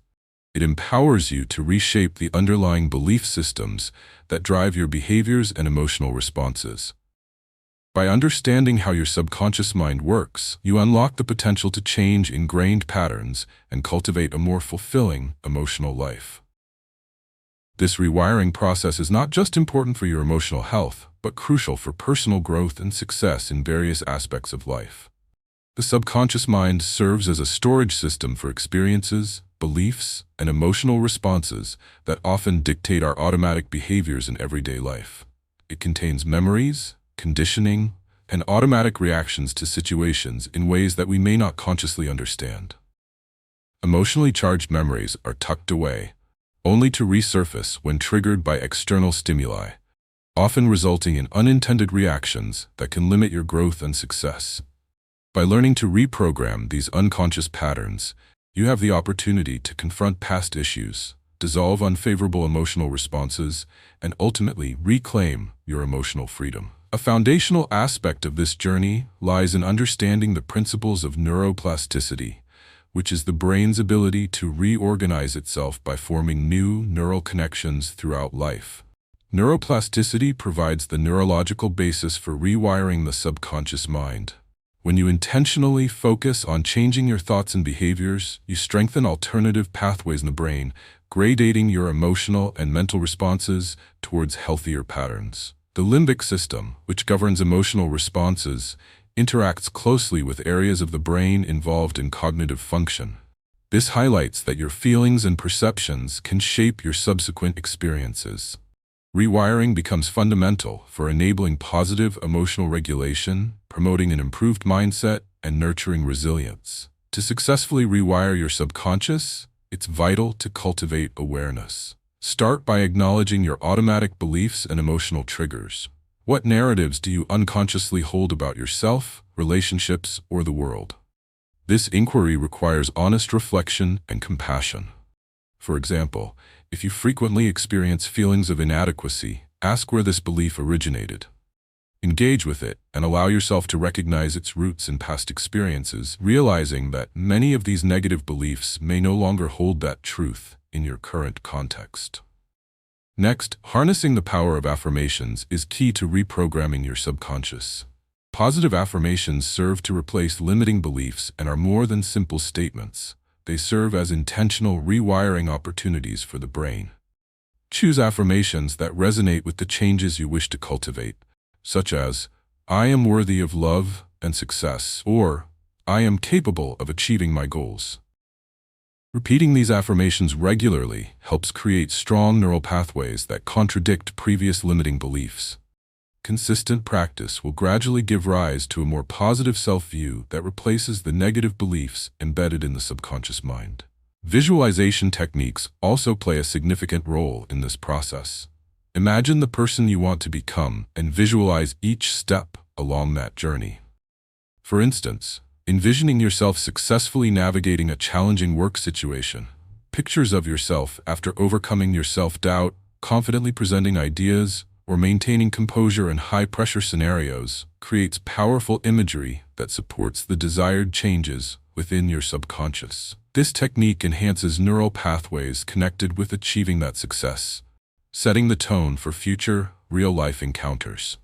It empowers you to reshape the underlying belief systems that drive your behaviors and emotional responses. By understanding how your subconscious mind works, you unlock the potential to change ingrained patterns and cultivate a more fulfilling emotional life. This rewiring process is not just important for your emotional health, but crucial for personal growth and success in various aspects of life. The subconscious mind serves as a storage system for experiences, beliefs, and emotional responses that often dictate our automatic behaviors in everyday life. It contains memories, conditioning, and automatic reactions to situations in ways that we may not consciously understand. Emotionally charged memories are tucked away, only to resurface when triggered by external stimuli, often resulting in unintended reactions that can limit your growth and success. By learning to reprogram these unconscious patterns, you have the opportunity to confront past issues, dissolve unfavorable emotional responses, and ultimately reclaim your emotional freedom. A foundational aspect of this journey lies in understanding the principles of neuroplasticity, which is the brain's ability to reorganize itself by forming new neural connections throughout life. Neuroplasticity provides the neurological basis for rewiring the subconscious mind. When you intentionally focus on changing your thoughts and behaviors, you strengthen alternative pathways in the brain, gradating your emotional and mental responses towards healthier patterns. The limbic system, which governs emotional responses, interacts closely with areas of the brain involved in cognitive function. This highlights that your feelings and perceptions can shape your subsequent experiences. Rewiring becomes fundamental for enabling positive emotional regulation, promoting an improved mindset, and nurturing resilience. To successfully rewire your subconscious, it's vital to cultivate awareness. Start by acknowledging your automatic beliefs and emotional triggers. What narratives do you unconsciously hold about yourself, relationships, or the world? This inquiry requires honest reflection and compassion. For example, if you frequently experience feelings of inadequacy, ask where this belief originated. Engage with it and allow yourself to recognize its roots in past experiences, realizing that many of these negative beliefs may no longer hold that truth in your current context. Next, harnessing the power of affirmations is key to reprogramming your subconscious. Positive affirmations serve to replace limiting beliefs and are more than simple statements. They serve as intentional rewiring opportunities for the brain. Choose affirmations that resonate with the changes you wish to cultivate, such as, "I am worthy of love and success," or "I am capable of achieving my goals." Repeating these affirmations regularly helps create strong neural pathways that contradict previous limiting beliefs. Consistent practice will gradually give rise to a more positive self-view that replaces the negative beliefs embedded in the subconscious mind. Visualization techniques also play a significant role in this process. Imagine the person you want to become and visualize each step along that journey. For instance, envisioning yourself successfully navigating a challenging work situation. Pictures of yourself after overcoming your self-doubt, confidently presenting ideas, or maintaining composure in high-pressure scenarios creates powerful imagery that supports the desired changes within your subconscious. This technique enhances neural pathways connected with achieving that success, setting the tone for future, real-life encounters.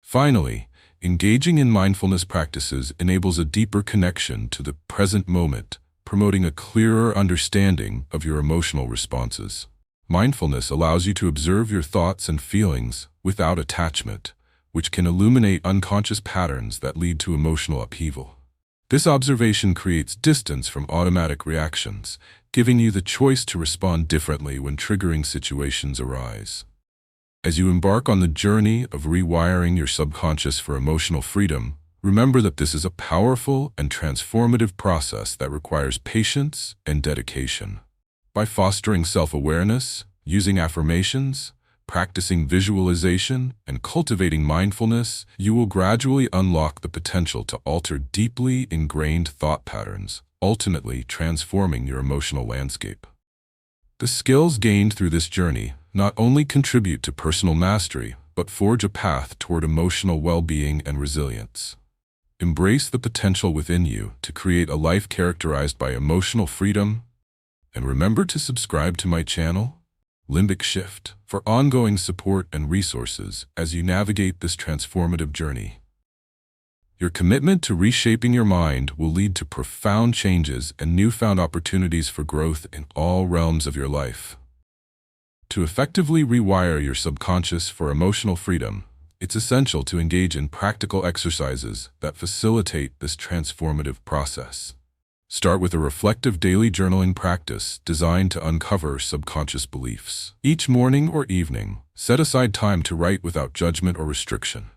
Finally, engaging in mindfulness practices enables a deeper connection to the present moment, promoting a clearer understanding of your emotional responses. Mindfulness allows you to observe your thoughts and feelings without attachment, which can illuminate unconscious patterns that lead to emotional upheaval. This observation creates distance from automatic reactions, giving you the choice to respond differently when triggering situations arise. As you embark on the journey of rewiring your subconscious for emotional freedom, remember that this is a powerful and transformative process that requires patience and dedication. By fostering self-awareness, using affirmations, practicing visualization, and cultivating mindfulness, you will gradually unlock the potential to alter deeply ingrained thought patterns, ultimately transforming your emotional landscape. The skills gained through this journey not only contribute to personal mastery, but forge a path toward emotional well-being and resilience. Embrace the potential within you to create a life characterized by emotional freedom, and remember to subscribe to my channel, Limbic Shift, for ongoing support and resources as you navigate this transformative journey. Your commitment to reshaping your mind will lead to profound changes and newfound opportunities for growth in all realms of your life. To effectively rewire your subconscious for emotional freedom, it's essential to engage in practical exercises that facilitate this transformative process. Start with a reflective daily journaling practice designed to uncover subconscious beliefs. Each morning or evening, set aside time to write without judgment or restriction.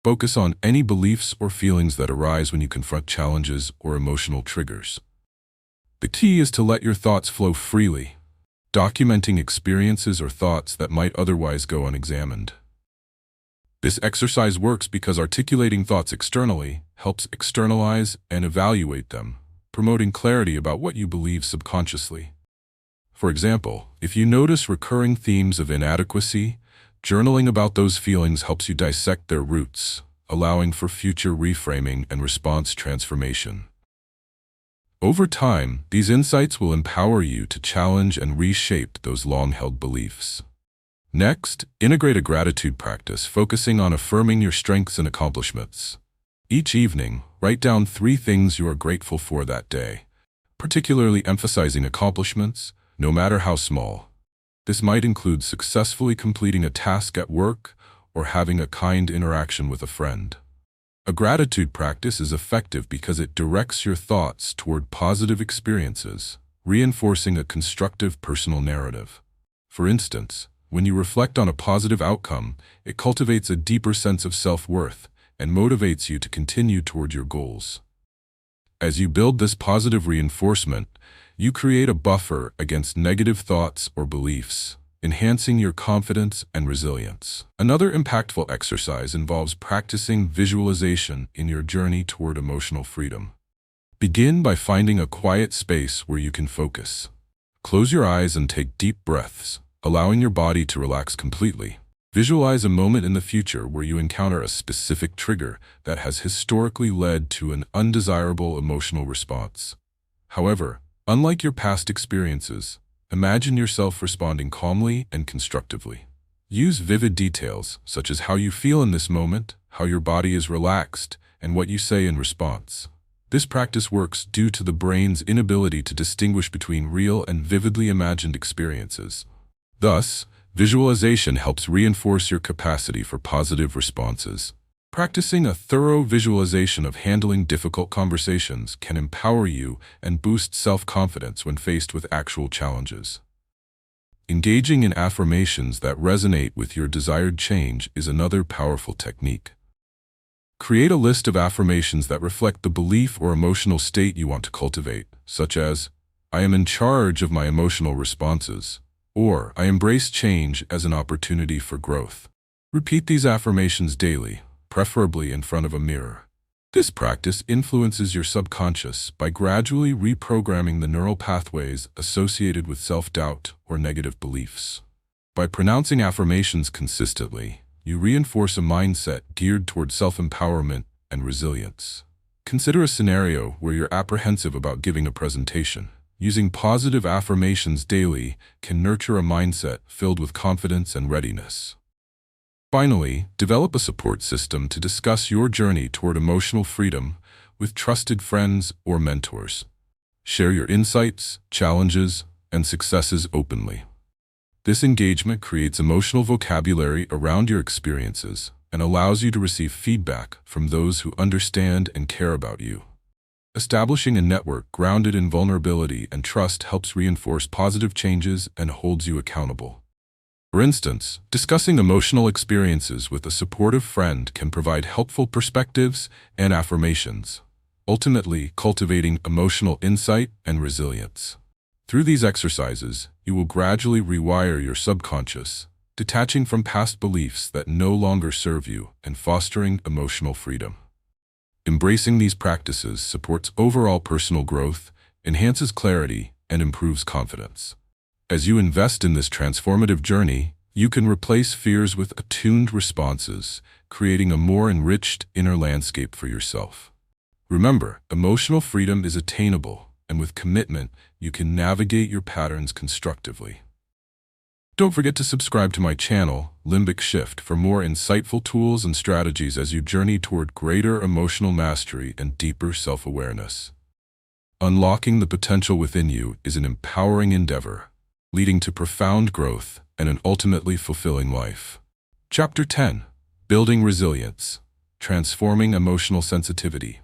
Focus on any beliefs or feelings that arise when you confront challenges or emotional triggers. The key is to let your thoughts flow freely, documenting experiences or thoughts that might otherwise go unexamined. This exercise works because articulating thoughts externally helps externalize and evaluate them, promoting clarity about what you believe subconsciously. For example, if you notice recurring themes of inadequacy, journaling about those feelings helps you dissect their roots, allowing for future reframing and response transformation. Over time, these insights will empower you to challenge and reshape those long-held beliefs. Next, integrate a gratitude practice focusing on affirming your strengths and accomplishments. Each evening, write down 3 things you are grateful for that day, particularly emphasizing accomplishments, no matter how small. This might include successfully completing a task at work or having a kind interaction with a friend. A gratitude practice is effective because it directs your thoughts toward positive experiences, reinforcing a constructive personal narrative. For instance, when you reflect on a positive outcome, it cultivates a deeper sense of self-worth and motivates you to continue toward your goals. As you build this positive reinforcement, you create a buffer against negative thoughts or beliefs, enhancing your confidence and resilience. Another impactful exercise involves practicing visualization in your journey toward emotional freedom. Begin by finding a quiet space where you can focus. Close your eyes and take deep breaths, allowing your body to relax completely. Visualize a moment in the future where you encounter a specific trigger that has historically led to an undesirable emotional response. However, unlike your past experiences, imagine yourself responding calmly and constructively. Use vivid details, such as how you feel in this moment, how your body is relaxed, and what you say in response. This practice works due to the brain's inability to distinguish between real and vividly imagined experiences. Thus, visualization helps reinforce your capacity for positive responses. Practicing a thorough visualization of handling difficult conversations can empower you and boost self-confidence when faced with actual challenges. Engaging in affirmations that resonate with your desired change is another powerful technique. Create a list of affirmations that reflect the belief or emotional state you want to cultivate, such as, "I am in charge of my emotional responses," or "I embrace change as an opportunity for growth." Repeat these affirmations daily, preferably in front of a mirror. This practice influences your subconscious by gradually reprogramming the neural pathways associated with self-doubt or negative beliefs. By pronouncing affirmations consistently, you reinforce a mindset geared toward self-empowerment and resilience. Consider a scenario where you're apprehensive about giving a presentation. Using positive affirmations daily can nurture a mindset filled with confidence and readiness. Finally, develop a support system to discuss your journey toward emotional freedom with trusted friends or mentors. Share your insights, challenges, and successes openly. This engagement creates emotional vocabulary around your experiences and allows you to receive feedback from those who understand and care about you. Establishing a network grounded in vulnerability and trust helps reinforce positive changes and holds you accountable. For instance, discussing emotional experiences with a supportive friend can provide helpful perspectives and affirmations, ultimately cultivating emotional insight and resilience. Through these exercises, you will gradually rewire your subconscious, detaching from past beliefs that no longer serve you and fostering emotional freedom. Embracing these practices supports overall personal growth, enhances clarity, and improves confidence. As you invest in this transformative journey, you can replace fears with attuned responses, creating a more enriched inner landscape for yourself. Remember, emotional freedom is attainable, and with commitment, you can navigate your patterns constructively. Don't forget to subscribe to my channel, Limbic Shift, for more insightful tools and strategies as you journey toward greater emotional mastery and deeper self-awareness. Unlocking the potential within you is an empowering endeavor, leading to profound growth and an ultimately fulfilling life. Chapter 10: Building Resilience, Transforming Emotional Sensitivity.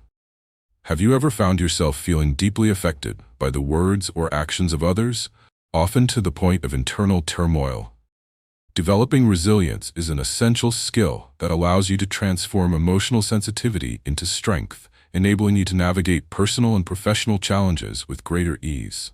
Have you ever found yourself feeling deeply affected by the words or actions of others, often to the point of internal turmoil? Developing resilience is an essential skill that allows you to transform emotional sensitivity into strength, enabling you to navigate personal and professional challenges with greater ease.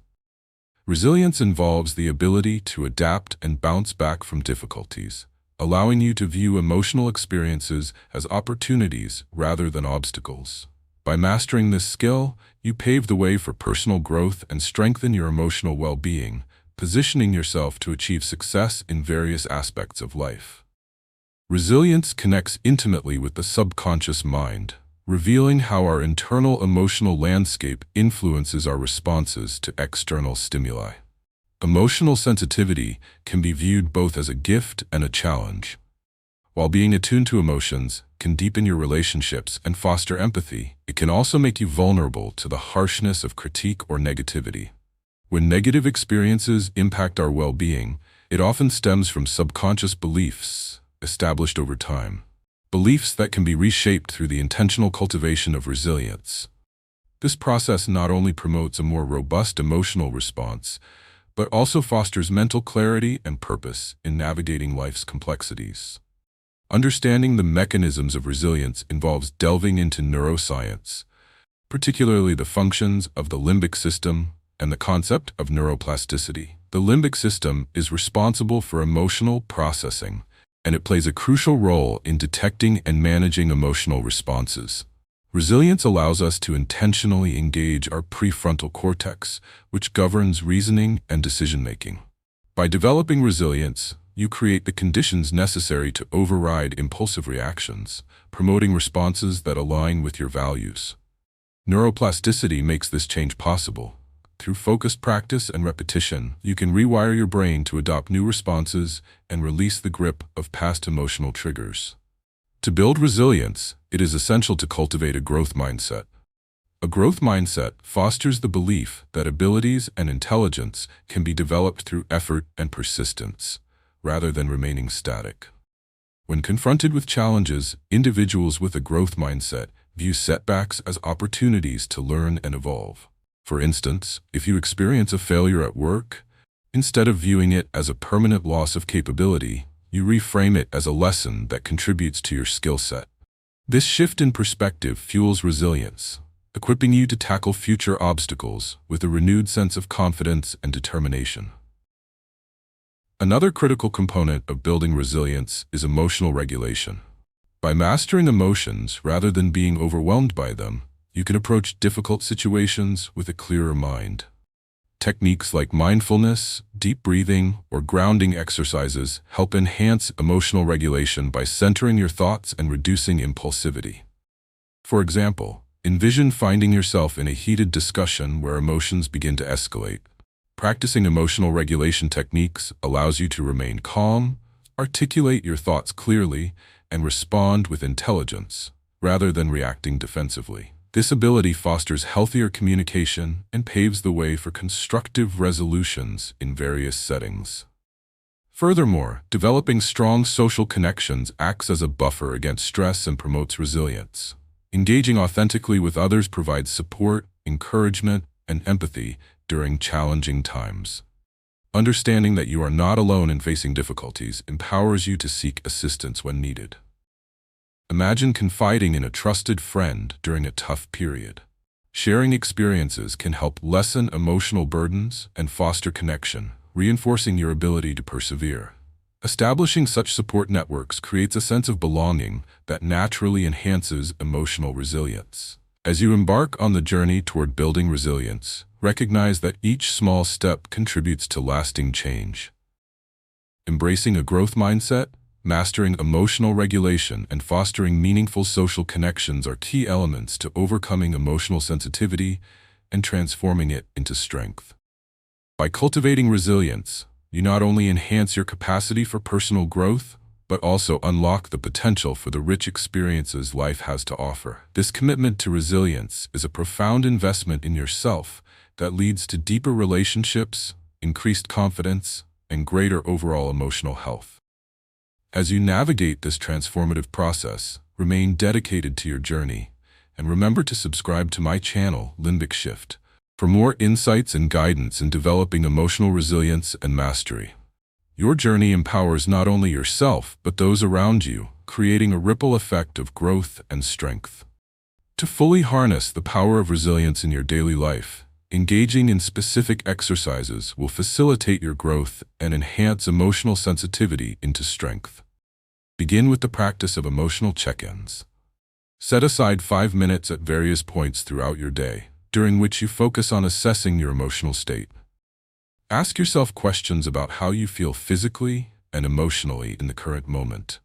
Resilience involves the ability to adapt and bounce back from difficulties, allowing you to view emotional experiences as opportunities rather than obstacles. By mastering this skill, you pave the way for personal growth and strengthen your emotional well-being, positioning yourself to achieve success in various aspects of life. Resilience connects intimately with the subconscious mind, revealing how our internal emotional landscape influences our responses to external stimuli. Emotional sensitivity can be viewed both as a gift and a challenge. While being attuned to emotions can deepen your relationships and foster empathy, it can also make you vulnerable to the harshness of critique or negativity. When negative experiences impact our well-being, it often stems from subconscious beliefs established over time. Beliefs that can be reshaped through the intentional cultivation of resilience. This process not only promotes a more robust emotional response, but also fosters mental clarity and purpose in navigating life's complexities. Understanding the mechanisms of resilience involves delving into neuroscience, particularly the functions of the limbic system and the concept of neuroplasticity. The limbic system is responsible for emotional processing, and it plays a crucial role in detecting and managing emotional responses. Resilience allows us to intentionally engage our prefrontal cortex, which governs reasoning and decision-making. By developing resilience, you create the conditions necessary to override impulsive reactions, promoting responses that align with your values. Neuroplasticity makes this change possible. Through focused practice and repetition, you can rewire your brain to adopt new responses and release the grip of past emotional triggers. To build resilience, it is essential to cultivate a growth mindset. A growth mindset fosters the belief that abilities and intelligence can be developed through effort and persistence, rather than remaining static. When confronted with challenges, individuals with a growth mindset view setbacks as opportunities to learn and evolve. For instance, if you experience a failure at work, instead of viewing it as a permanent loss of capability, you reframe it as a lesson that contributes to your skill set. This shift in perspective fuels resilience, equipping you to tackle future obstacles with a renewed sense of confidence and determination. Another critical component of building resilience is emotional regulation. By mastering emotions rather than being overwhelmed by them, you can approach difficult situations with a clearer mind. Techniques like mindfulness, deep breathing, or grounding exercises help enhance emotional regulation by centering your thoughts and reducing impulsivity. For example, envision finding yourself in a heated discussion where emotions begin to escalate. Practicing emotional regulation techniques allows you to remain calm, articulate your thoughts clearly, and respond with intelligence, rather than reacting defensively. This ability fosters healthier communication and paves the way for constructive resolutions in various settings. Furthermore, developing strong social connections acts as a buffer against stress and promotes resilience. Engaging authentically with others provides support, encouragement, and empathy during challenging times. Understanding that you are not alone in facing difficulties empowers you to seek assistance when needed. Imagine confiding in a trusted friend during a tough period. Sharing experiences can help lessen emotional burdens and foster connection, reinforcing your ability to persevere. Establishing such support networks creates a sense of belonging that naturally enhances emotional resilience. As you embark on the journey toward building resilience, recognize that each small step contributes to lasting change. Embracing a growth mindset, mastering emotional regulation, and fostering meaningful social connections are key elements to overcoming emotional sensitivity and transforming it into strength. By cultivating resilience, you not only enhance your capacity for personal growth, but also unlock the potential for the rich experiences life has to offer. This commitment to resilience is a profound investment in yourself that leads to deeper relationships, increased confidence, and greater overall emotional health. As you navigate this transformative process, remain dedicated to your journey, and remember to subscribe to my channel, Limbic Shift, for more insights and guidance in developing emotional resilience and mastery. Your journey empowers not only yourself, but those around you, creating a ripple effect of growth and strength. To fully harness the power of resilience in your daily life, engaging in specific exercises will facilitate your growth and enhance emotional sensitivity into strength. Begin with the practice of emotional check-ins. Set aside 5 minutes at various points throughout your day, during which you focus on assessing your emotional state. Ask yourself questions about how you feel physically and emotionally in the current moment.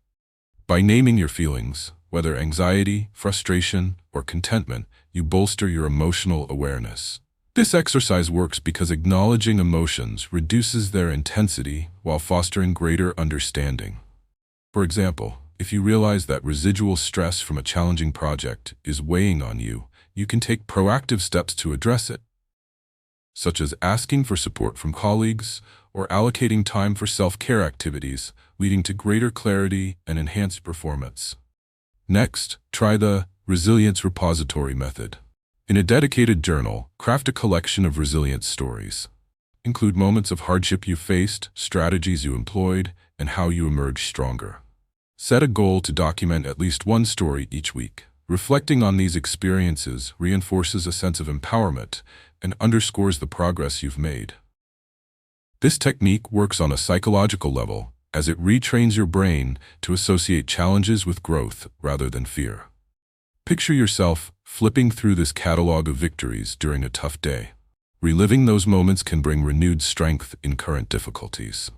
By naming your feelings, whether anxiety, frustration, or contentment, you bolster your emotional awareness. This exercise works because acknowledging emotions reduces their intensity while fostering greater understanding. For example, if you realize that residual stress from a challenging project is weighing on you, you can take proactive steps to address it, such as asking for support from colleagues or allocating time for self-care activities, leading to greater clarity and enhanced performance. Next, try the Resilience Repository method. In a dedicated journal, craft a collection of resilience stories. Include moments of hardship you faced, strategies you employed, and how you emerged stronger. Set a goal to document at least one story each week. Reflecting on these experiences reinforces a sense of empowerment and underscores the progress you've made. This technique works on a psychological level, as it retrains your brain to associate challenges with growth rather than fear. Picture yourself flipping through this catalog of victories during a tough day. Reliving those moments can bring renewed strength in current difficulties.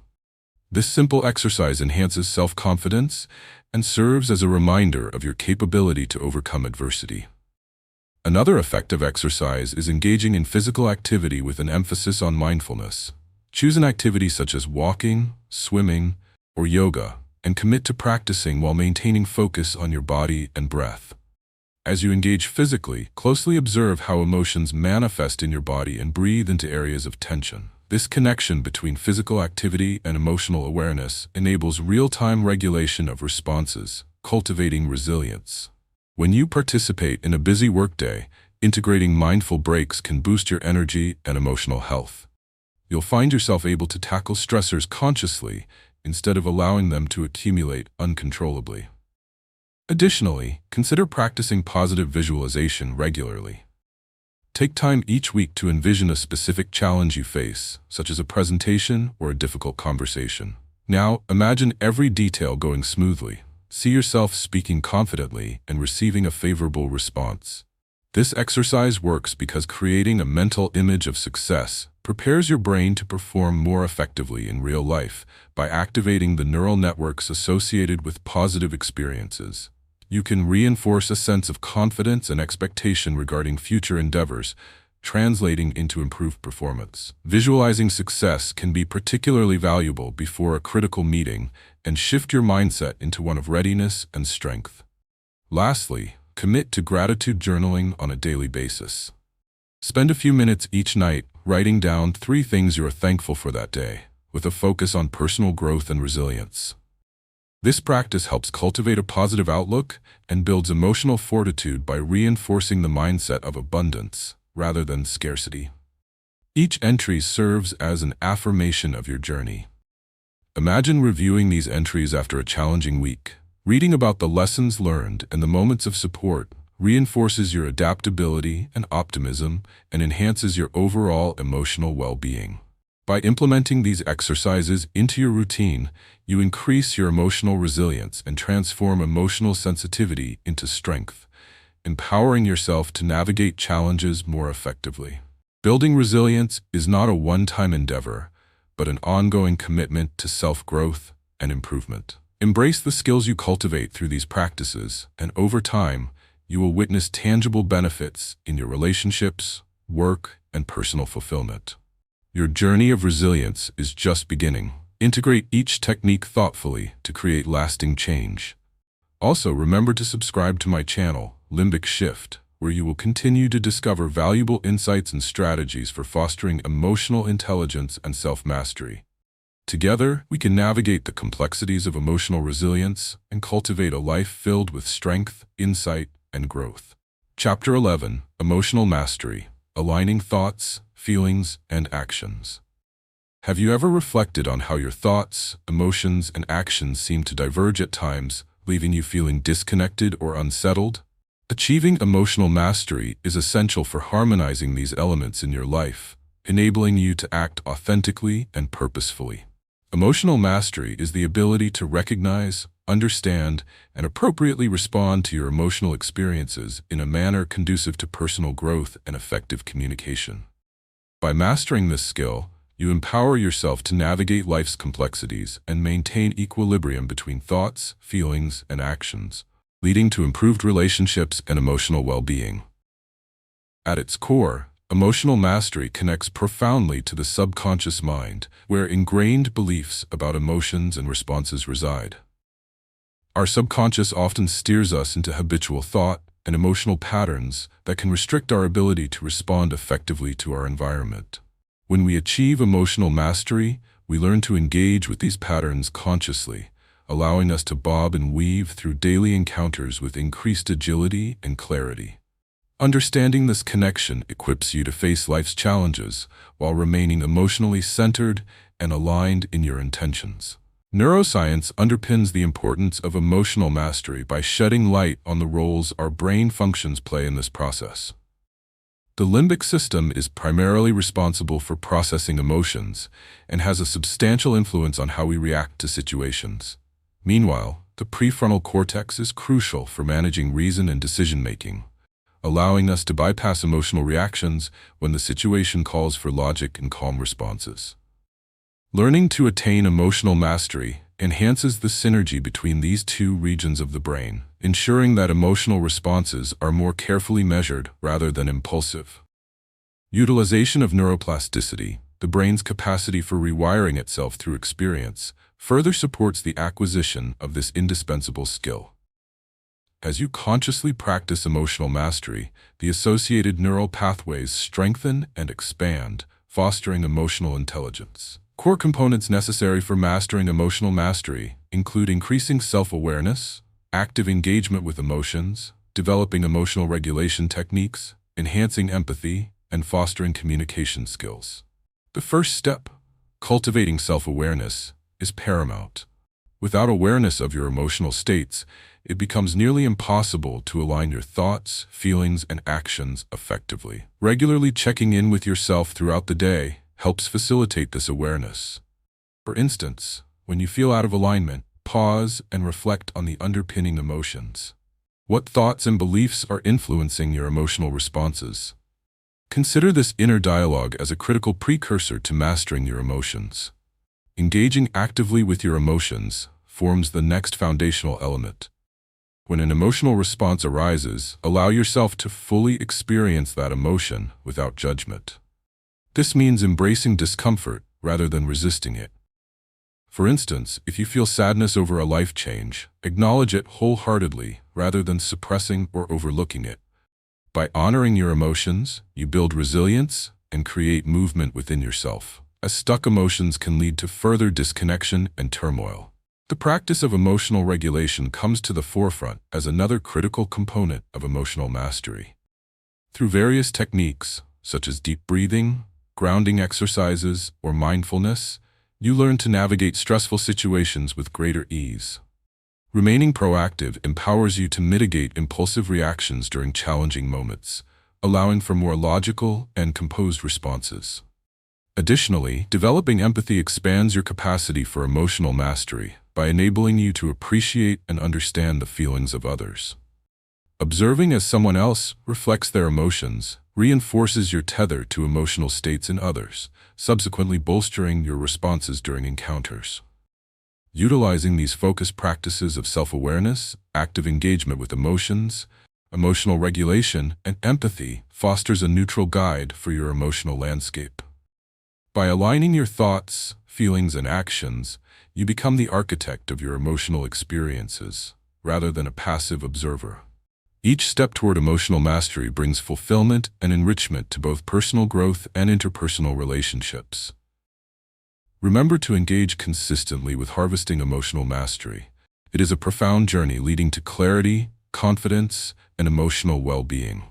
This simple exercise enhances self-confidence and serves as a reminder of your capability to overcome adversity. Another effective exercise is engaging in physical activity with an emphasis on mindfulness. Choose an activity such as walking, swimming, or yoga, and commit to practicing while maintaining focus on your body and breath. As you engage physically, closely observe how emotions manifest in your body and breathe into areas of tension. This connection between physical activity and emotional awareness enables real-time regulation of responses, cultivating resilience. When you participate in a busy workday, integrating mindful breaks can boost your energy and emotional health. You'll find yourself able to tackle stressors consciously instead of allowing them to accumulate uncontrollably. Additionally, consider practicing positive visualization regularly. Take time each week to envision a specific challenge you face, such as a presentation or a difficult conversation. Now, imagine every detail going smoothly. See yourself speaking confidently and receiving a favorable response. This exercise works because creating a mental image of success prepares your brain to perform more effectively in real life by activating the neural networks associated with positive experiences. You can reinforce a sense of confidence and expectation regarding future endeavors, translating into improved performance. Visualizing success can be particularly valuable before a critical meeting and shift your mindset into one of readiness and strength. Lastly, commit to gratitude journaling on a daily basis. Spend a few minutes each night writing down 3 things you are thankful for that day, with a focus on personal growth and resilience. This practice helps cultivate a positive outlook and builds emotional fortitude by reinforcing the mindset of abundance rather than scarcity. Each entry serves as an affirmation of your journey. Imagine reviewing these entries after a challenging week. Reading about the lessons learned and the moments of support reinforces your adaptability and optimism and enhances your overall emotional well-being. By implementing these exercises into your routine, you increase your emotional resilience and transform emotional sensitivity into strength, empowering yourself to navigate challenges more effectively. Building resilience is not a one-time endeavor, but an ongoing commitment to self-growth and improvement. Embrace the skills you cultivate through these practices, and over time, you will witness tangible benefits in your relationships, work, and personal fulfillment. Your journey of resilience is just beginning. Integrate each technique thoughtfully to create lasting change. Also, remember to subscribe to my channel, Limbic Shift, where you will continue to discover valuable insights and strategies for fostering emotional intelligence and self-mastery. Together, we can navigate the complexities of emotional resilience and cultivate a life filled with strength, insight, and growth. Chapter 11: Emotional Mastery: Aligning Thoughts, Feelings, and Actions. Have you ever reflected on how your thoughts, emotions, and actions seem to diverge at times, leaving you feeling disconnected or unsettled? Achieving emotional mastery is essential for harmonizing these elements in your life, enabling you to act authentically and purposefully. Emotional mastery is the ability to recognize, understand, and appropriately respond to your emotional experiences in a manner conducive to personal growth and effective communication. By mastering this skill, you empower yourself to navigate life's complexities and maintain equilibrium between thoughts, feelings, and actions, leading to improved relationships and emotional well-being. At its core, Emotional mastery connects profoundly to the subconscious mind, where ingrained beliefs about emotions and responses reside. Our subconscious often steers us into habitual thought and emotional patterns that can restrict our ability to respond effectively to our environment. When we achieve emotional mastery, we learn to engage with these patterns consciously, allowing us to bob and weave through daily encounters with increased agility and clarity. Understanding this connection equips you to face life's challenges while remaining emotionally centered and aligned in your intentions. Neuroscience underpins the importance of emotional mastery by shedding light on the roles our brain functions play in this process. The limbic system is primarily responsible for processing emotions and has a substantial influence on how we react to situations. Meanwhile, the prefrontal cortex is crucial for managing reason and decision-making, allowing us to bypass emotional reactions when the situation calls for logic and calm responses. Learning to attain emotional mastery enhances the synergy between these two regions of the brain, ensuring that emotional responses are more carefully measured rather than impulsive. Utilization of neuroplasticity, the brain's capacity for rewiring itself through experience, further supports the acquisition of this indispensable skill. As you consciously practice emotional mastery, the associated neural pathways strengthen and expand, fostering emotional intelligence. Core components necessary for mastering emotional mastery include increasing self-awareness, active engagement with emotions, developing emotional regulation techniques, enhancing empathy, and fostering communication skills. The first step, cultivating self-awareness, is paramount. Without awareness of your emotional states, it becomes nearly impossible to align your thoughts, feelings, and actions effectively. Regularly checking in with yourself throughout the day helps facilitate this awareness. For instance, when you feel out of alignment, pause and reflect on the underpinning emotions. What thoughts and beliefs are influencing your emotional responses? Consider this inner dialogue as a critical precursor to mastering your emotions. Engaging actively with your emotions forms the next foundational element. When an emotional response arises, allow yourself to fully experience that emotion without judgment. This means embracing discomfort rather than resisting it. For instance, if you feel sadness over a life change, acknowledge it wholeheartedly rather than suppressing or overlooking it. By honoring your emotions, you build resilience and create movement within yourself, as stuck emotions can lead to further disconnection and turmoil. The practice of emotional regulation comes to the forefront as another critical component of emotional mastery. Through various techniques, such as deep breathing, grounding exercises, or mindfulness, you learn to navigate stressful situations with greater ease. Remaining proactive empowers you to mitigate impulsive reactions during challenging moments, allowing for more logical and composed responses. Additionally, developing empathy expands your capacity for emotional mastery by enabling you to appreciate and understand the feelings of others. Observing as someone else reflects their emotions reinforces your tether to emotional states in others, subsequently bolstering your responses during encounters. Utilizing these focused practices of self-awareness, active engagement with emotions, emotional regulation, and empathy fosters a neutral guide for your emotional landscape. By aligning your thoughts, feelings, and actions, you become the architect of your emotional experiences, rather than a passive observer. Each step toward emotional mastery brings fulfillment and enrichment to both personal growth and interpersonal relationships. Remember to engage consistently with harvesting emotional mastery. It is a profound journey leading to clarity, confidence, and emotional well-being.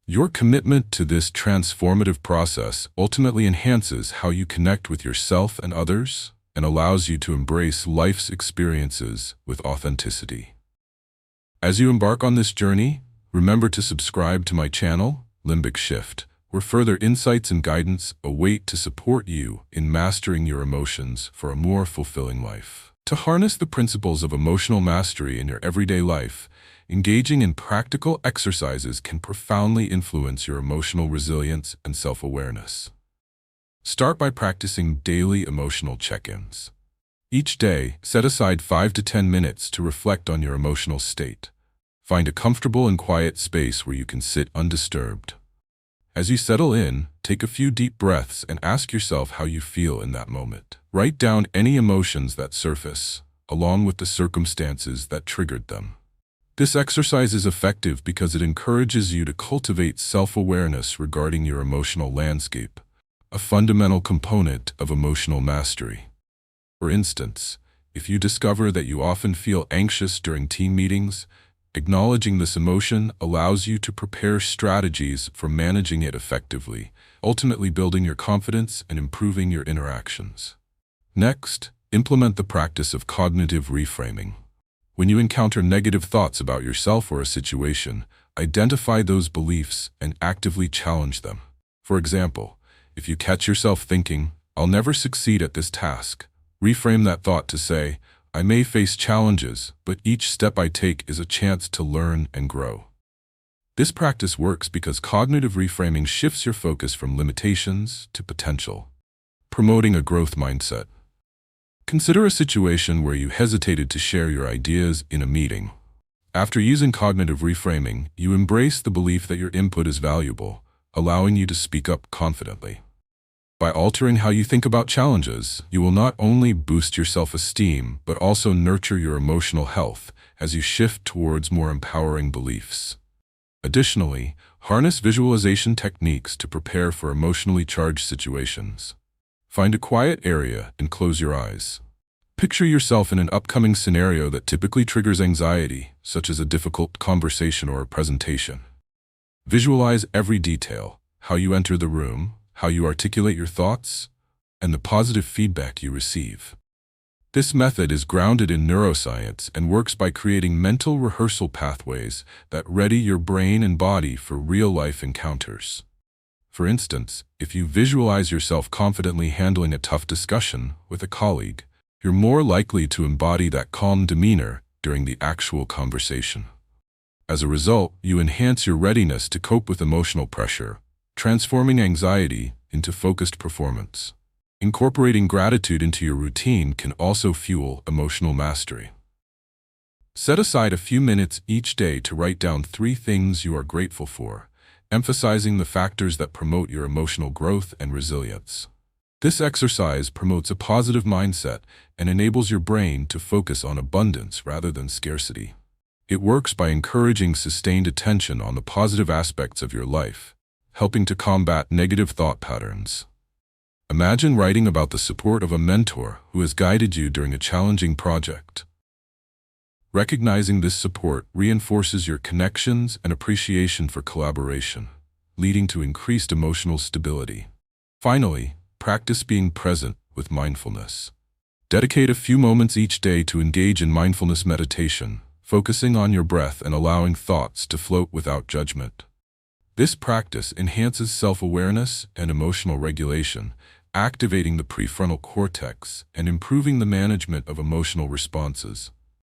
Your commitment to this transformative process ultimately enhances how you connect with yourself and others and allows you to embrace life's experiences with authenticity. As you embark on this journey, remember to subscribe to my channel, Limbic Shift, where further insights and guidance await to support you in mastering your emotions for a more fulfilling life. To harness the principles of emotional mastery in your everyday life, engaging in practical exercises can profoundly influence your emotional resilience and self-awareness. Start by practicing daily emotional check-ins. Each day, set aside 5 to 10 minutes to reflect on your emotional state. Find a comfortable and quiet space where you can sit undisturbed. As you settle in, take a few deep breaths and ask yourself how you feel in that moment. Write down any emotions that surface, along with the circumstances that triggered them. This exercise is effective because it encourages you to cultivate self-awareness regarding your emotional landscape, a fundamental component of emotional mastery. For instance, if you discover that you often feel anxious during team meetings, acknowledging this emotion allows you to prepare strategies for managing it effectively, ultimately building your confidence and improving your interactions. Next, implement the practice of cognitive reframing. When you encounter negative thoughts about yourself or a situation, identify those beliefs and actively challenge them. For example, if you catch yourself thinking, "I'll never succeed at this task," reframe that thought to say, "I may face challenges, but each step I take is a chance to learn and grow." This practice works because cognitive reframing shifts your focus from limitations to potential, promoting a growth mindset. Consider a situation where you hesitated to share your ideas in a meeting. After using cognitive reframing, you embrace the belief that your input is valuable, allowing you to speak up confidently. By altering how you think about challenges, you will not only boost your self-esteem, but also nurture your emotional health as you shift towards more empowering beliefs. Additionally, harness visualization techniques to prepare for emotionally charged situations. Find a quiet area and close your eyes. Picture yourself in an upcoming scenario that typically triggers anxiety, such as a difficult conversation or a presentation. Visualize every detail: how you enter the room, how you articulate your thoughts, and the positive feedback you receive. This method is grounded in neuroscience and works by creating mental rehearsal pathways that ready your brain and body for real-life encounters. For instance, if you visualize yourself confidently handling a tough discussion with a colleague, you're more likely to embody that calm demeanor during the actual conversation. As a result, you enhance your readiness to cope with emotional pressure, transforming anxiety into focused performance. Incorporating gratitude into your routine can also fuel emotional mastery. Set aside a few minutes each day to write down 3 things you are grateful for, emphasizing the factors that promote your emotional growth and resilience. This exercise promotes a positive mindset and enables your brain to focus on abundance rather than scarcity. It works by encouraging sustained attention on the positive aspects of your life, helping to combat negative thought patterns. Imagine writing about the support of a mentor who has guided you during a challenging project. Recognizing this support reinforces your connections and appreciation for collaboration, leading to increased emotional stability. Finally, practice being present with mindfulness. Dedicate a few moments each day to engage in mindfulness meditation, focusing on your breath and allowing thoughts to float without judgment. This practice enhances self-awareness and emotional regulation, activating the prefrontal cortex and improving the management of emotional responses.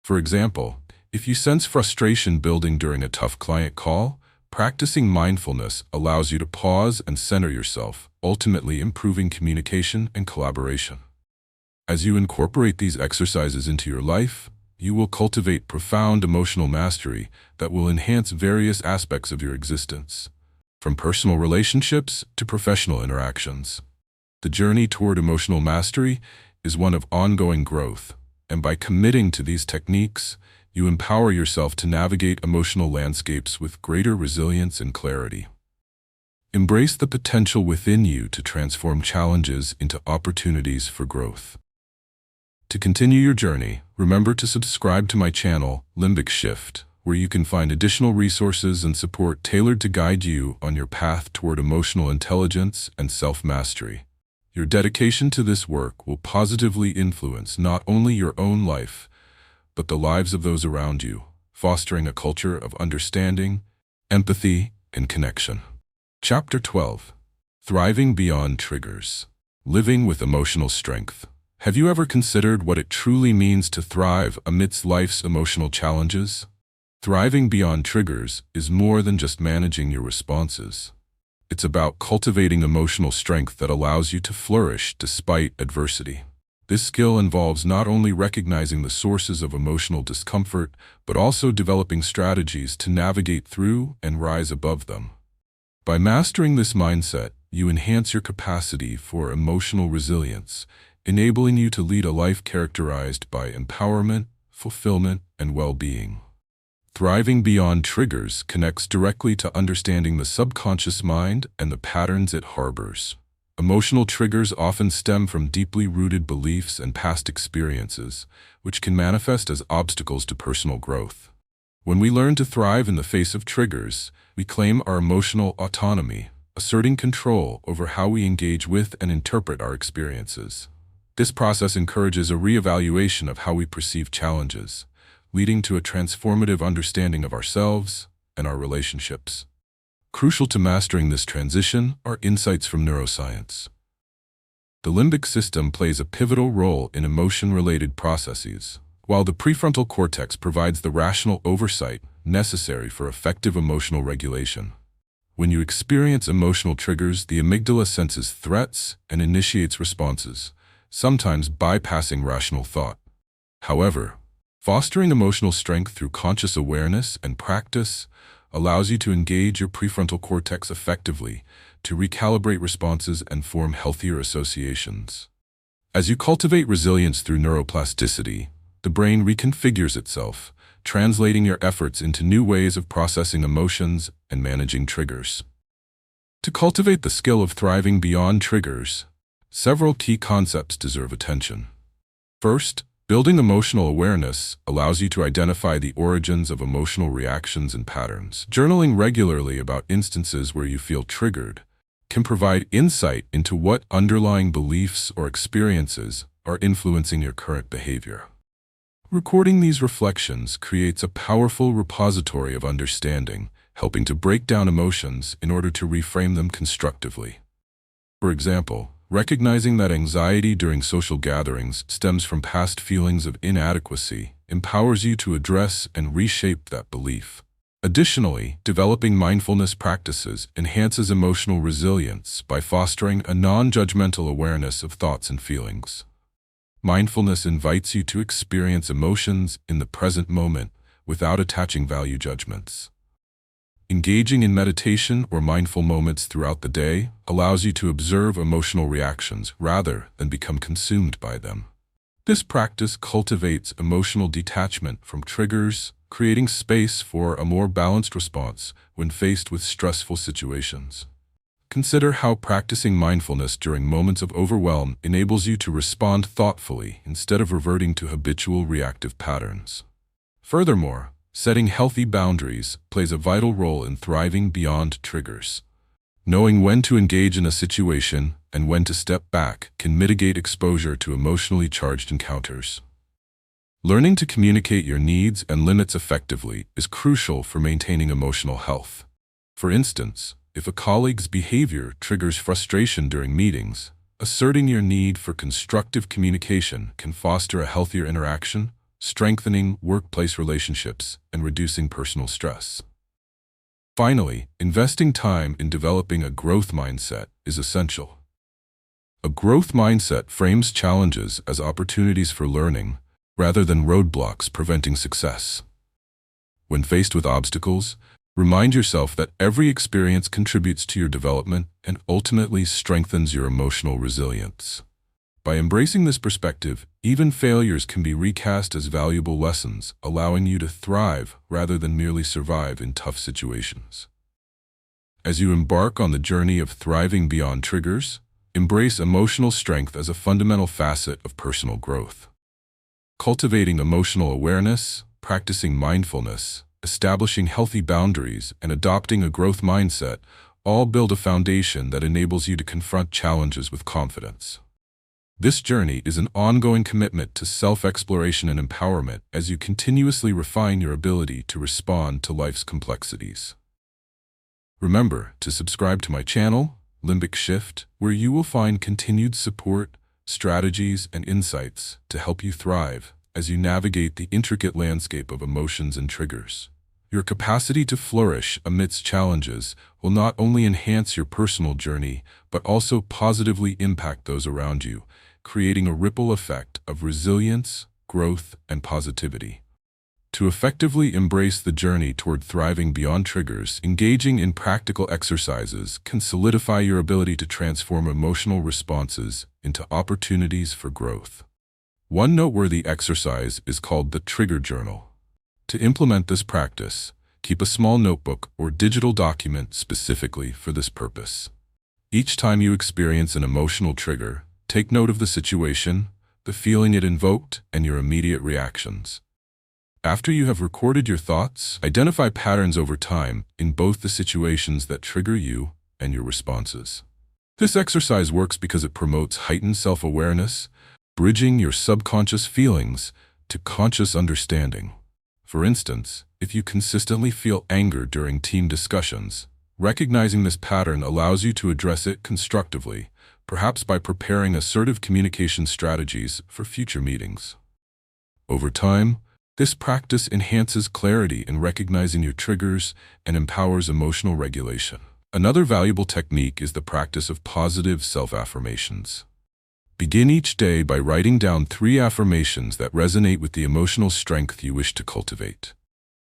For example, if you sense frustration building during a tough client call, practicing mindfulness allows you to pause and center yourself, ultimately improving communication and collaboration. As you incorporate these exercises into your life, you will cultivate profound emotional mastery that will enhance various aspects of your existence, from personal relationships to professional interactions. The journey toward emotional mastery is one of ongoing growth, and by committing to these techniques, you empower yourself to navigate emotional landscapes with greater resilience and clarity. Embrace the potential within you to transform challenges into opportunities for growth. To continue your journey, remember to subscribe to my channel, Limbic Shift, where you can find additional resources and support tailored to guide you on your path toward emotional intelligence and self-mastery. Your dedication to this work will positively influence not only your own life, but the lives of those around you, fostering a culture of understanding, empathy, and connection. Chapter 12. Thriving Beyond Triggers. Living with Emotional Strength. Have you ever considered what it truly means to thrive amidst life's emotional challenges? Thriving beyond triggers is more than just managing your responses. It's about cultivating emotional strength that allows you to flourish despite adversity. This skill involves not only recognizing the sources of emotional discomfort, but also developing strategies to navigate through and rise above them. By mastering this mindset, you enhance your capacity for emotional resilience, enabling you to lead a life characterized by empowerment, fulfillment, and well-being. Thriving beyond triggers connects directly to understanding the subconscious mind and the patterns it harbors. Emotional triggers often stem from deeply rooted beliefs and past experiences, which can manifest as obstacles to personal growth. When we learn to thrive in the face of triggers, we claim our emotional autonomy, asserting control over how we engage with and interpret our experiences. This process encourages a reevaluation of how we perceive challenges, leading to a transformative understanding of ourselves and our relationships. Crucial to mastering this transition are insights from neuroscience. The limbic system plays a pivotal role in emotion-related processes, while the prefrontal cortex provides the rational oversight necessary for effective emotional regulation. When you experience emotional triggers, the amygdala senses threats and initiates responses, sometimes bypassing rational thought. However, fostering emotional strength through conscious awareness and practice allows you to engage your prefrontal cortex effectively to recalibrate responses and form healthier associations. As you cultivate resilience through neuroplasticity, the brain reconfigures itself, translating your efforts into new ways of processing emotions and managing triggers. To cultivate the skill of thriving beyond triggers, several key concepts deserve attention. First, building emotional awareness allows you to identify the origins of emotional reactions and patterns. Journaling regularly about instances where you feel triggered can provide insight into what underlying beliefs or experiences are influencing your current behavior. Recording these reflections creates a powerful repository of understanding, helping to break down emotions in order to reframe them constructively. For example, recognizing that anxiety during social gatherings stems from past feelings of inadequacy empowers you to address and reshape that belief. Additionally, developing mindfulness practices enhances emotional resilience by fostering a non-judgmental awareness of thoughts and feelings. Mindfulness invites you to experience emotions in the present moment without attaching value judgments. Engaging in meditation or mindful moments throughout the day allows you to observe emotional reactions rather than become consumed by them. This practice cultivates emotional detachment from triggers, creating space for a more balanced response when faced with stressful situations. Consider how practicing mindfulness during moments of overwhelm enables you to respond thoughtfully instead of reverting to habitual reactive patterns. Furthermore, setting healthy boundaries plays a vital role in thriving beyond triggers. Knowing when to engage in a situation and when to step back can mitigate exposure to emotionally charged encounters. Learning to communicate your needs and limits effectively is crucial for maintaining emotional health. For instance, if a colleague's behavior triggers frustration during meetings, asserting your need for constructive communication can foster a healthier interaction, strengthening workplace relationships and reducing personal stress. Finally, investing time in developing a growth mindset is essential. A growth mindset frames challenges as opportunities for learning rather than roadblocks preventing success. When faced with obstacles, remind yourself that every experience contributes to your development and ultimately strengthens your emotional resilience. By embracing this perspective, even failures can be recast as valuable lessons, allowing you to thrive rather than merely survive in tough situations. As you embark on the journey of thriving beyond triggers, embrace emotional strength as a fundamental facet of personal growth. Cultivating emotional awareness, practicing mindfulness, establishing healthy boundaries, and adopting a growth mindset all build a foundation that enables you to confront challenges with confidence. This journey is an ongoing commitment to self-exploration and empowerment as you continuously refine your ability to respond to life's complexities. Remember to subscribe to my channel, Limbic Shift, where you will find continued support, strategies, and insights to help you thrive as you navigate the intricate landscape of emotions and triggers. Your capacity to flourish amidst challenges will not only enhance your personal journey, but also positively impact those around you, creating a ripple effect of resilience, growth, and positivity. To effectively embrace the journey toward thriving beyond triggers, engaging in practical exercises can solidify your ability to transform emotional responses into opportunities for growth. One noteworthy exercise is called the Trigger Journal. To implement this practice, keep a small notebook or digital document specifically for this purpose. Each time you experience an emotional trigger, take note of the situation, the feeling it invoked, and your immediate reactions. After you have recorded your thoughts, identify patterns over time in both the situations that trigger you and your responses. This exercise works because it promotes heightened self-awareness, bridging your subconscious feelings to conscious understanding. For instance, if you consistently feel anger during team discussions, recognizing this pattern allows you to address it constructively, perhaps by preparing assertive communication strategies for future meetings. Over time, this practice enhances clarity in recognizing your triggers and empowers emotional regulation. Another valuable technique is the practice of positive self-affirmations. Begin each day by writing down 3 affirmations that resonate with the emotional strength you wish to cultivate.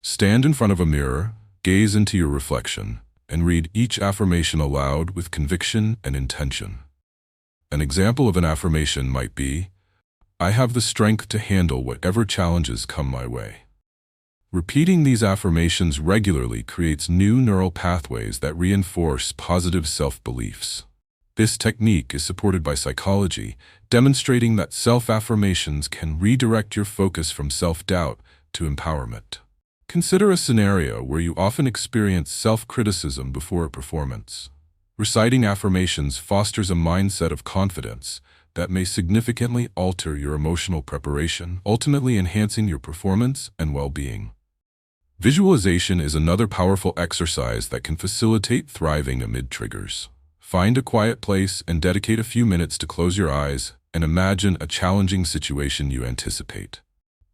Stand in front of a mirror, gaze into your reflection, and read each affirmation aloud with conviction and intention. An example of an affirmation might be, "I have the strength to handle whatever challenges come my way." Repeating these affirmations regularly creates new neural pathways that reinforce positive self-beliefs. This technique is supported by psychology, demonstrating that self-affirmations can redirect your focus from self-doubt to empowerment. Consider a scenario where you often experience self-criticism before a performance. Reciting affirmations fosters a mindset of confidence that may significantly alter your emotional preparation, ultimately enhancing your performance and well-being. Visualization is another powerful exercise that can facilitate thriving amid triggers. Find a quiet place and dedicate a few minutes to close your eyes and imagine a challenging situation you anticipate.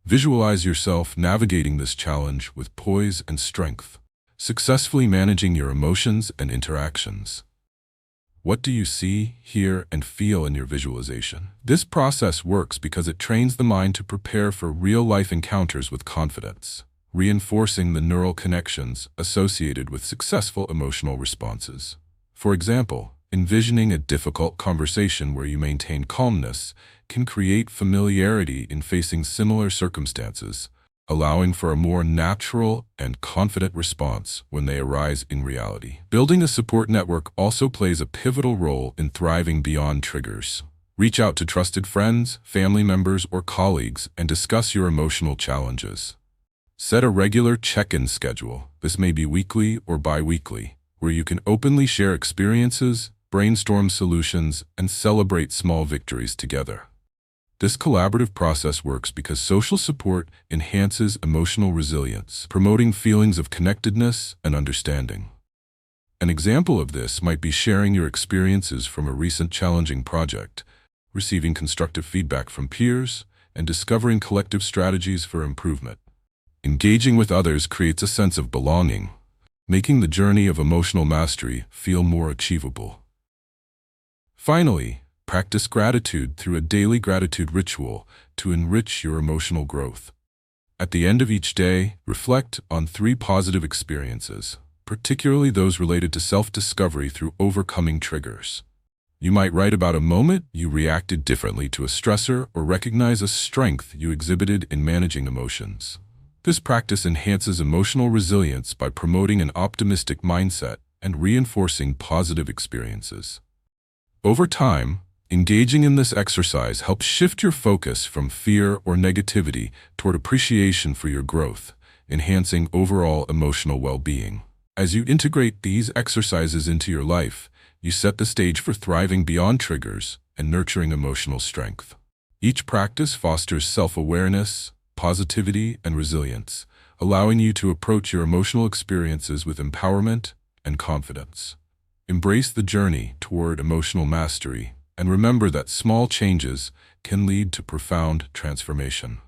Visualize yourself navigating this challenge with poise and strength, successfully managing your emotions and interactions. What do you see, hear, and feel in your visualization? This process works because it trains the mind to prepare for real-life encounters with confidence, reinforcing the neural connections associated with successful emotional responses. For example, envisioning a difficult conversation where you maintain calmness can create familiarity in facing similar circumstances, allowing for a more natural and confident response when they arise in reality. Building a support network also plays a pivotal role in thriving beyond triggers. Reach out to trusted friends, family members, or colleagues and discuss your emotional challenges. Set a regular check-in schedule. This may be weekly or bi-weekly, where you can openly share experiences, brainstorm solutions, and celebrate small victories together. This collaborative process works because social support enhances emotional resilience, promoting feelings of connectedness and understanding. An example of this might be sharing your experiences from a recent challenging project, receiving constructive feedback from peers, and discovering collective strategies for improvement. Engaging with others creates a sense of belonging, making the journey of emotional mastery feel more achievable. Finally, practice gratitude through a daily gratitude ritual to enrich your emotional growth. At the end of each day, reflect on 3 positive experiences, particularly those related to self-discovery through overcoming triggers. You might write about a moment you reacted differently to a stressor or recognize a strength you exhibited in managing emotions. This practice enhances emotional resilience by promoting an optimistic mindset and reinforcing positive experiences. Over time, engaging in this exercise helps shift your focus from fear or negativity toward appreciation for your growth, enhancing overall emotional well-being. As you integrate these exercises into your life, you set the stage for thriving beyond triggers and nurturing emotional strength. Each practice fosters self-awareness, positivity, and resilience, allowing you to approach your emotional experiences with empowerment and confidence. Embrace the journey toward emotional mastery, and remember that small changes can lead to profound transformation.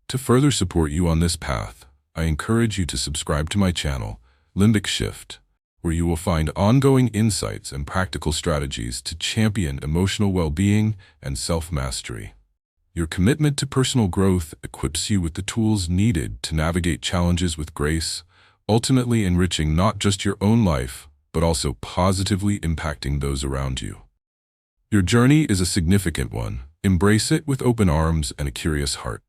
To further support you on this path, I encourage you to subscribe to my channel, Limbic Shift, where you will find ongoing insights and practical strategies to champion emotional well-being and self-mastery. Your commitment to personal growth equips you with the tools needed to navigate challenges with grace, ultimately enriching not just your own life, but also positively impacting those around you. Your journey is a significant one. Embrace it with open arms and a curious heart.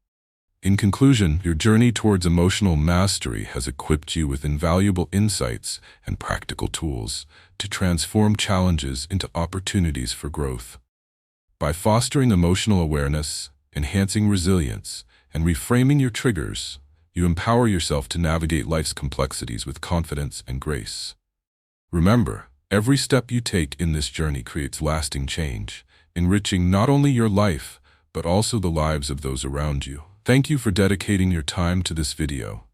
In conclusion, your journey towards emotional mastery has equipped you with invaluable insights and practical tools to transform challenges into opportunities for growth. By fostering emotional awareness, enhancing resilience, and reframing your triggers, you empower yourself to navigate life's complexities with confidence and grace. Remember, every step you take in this journey creates lasting change, enriching not only your life, but also the lives of those around you. Thank you for dedicating your time to this video,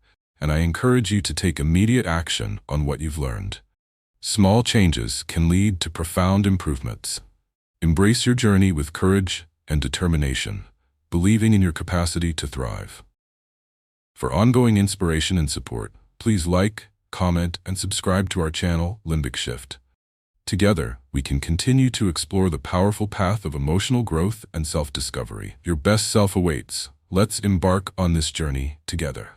and I encourage you to take immediate action on what you've learned. Small changes can lead to profound improvements. Embrace your journey with courage and determination, believing in your capacity to thrive. For ongoing inspiration and support, please like, comment, and subscribe to our channel, Limbic Shift. Together, we can continue to explore the powerful path of emotional growth and self-discovery. Your best self awaits. Let's embark on this journey together.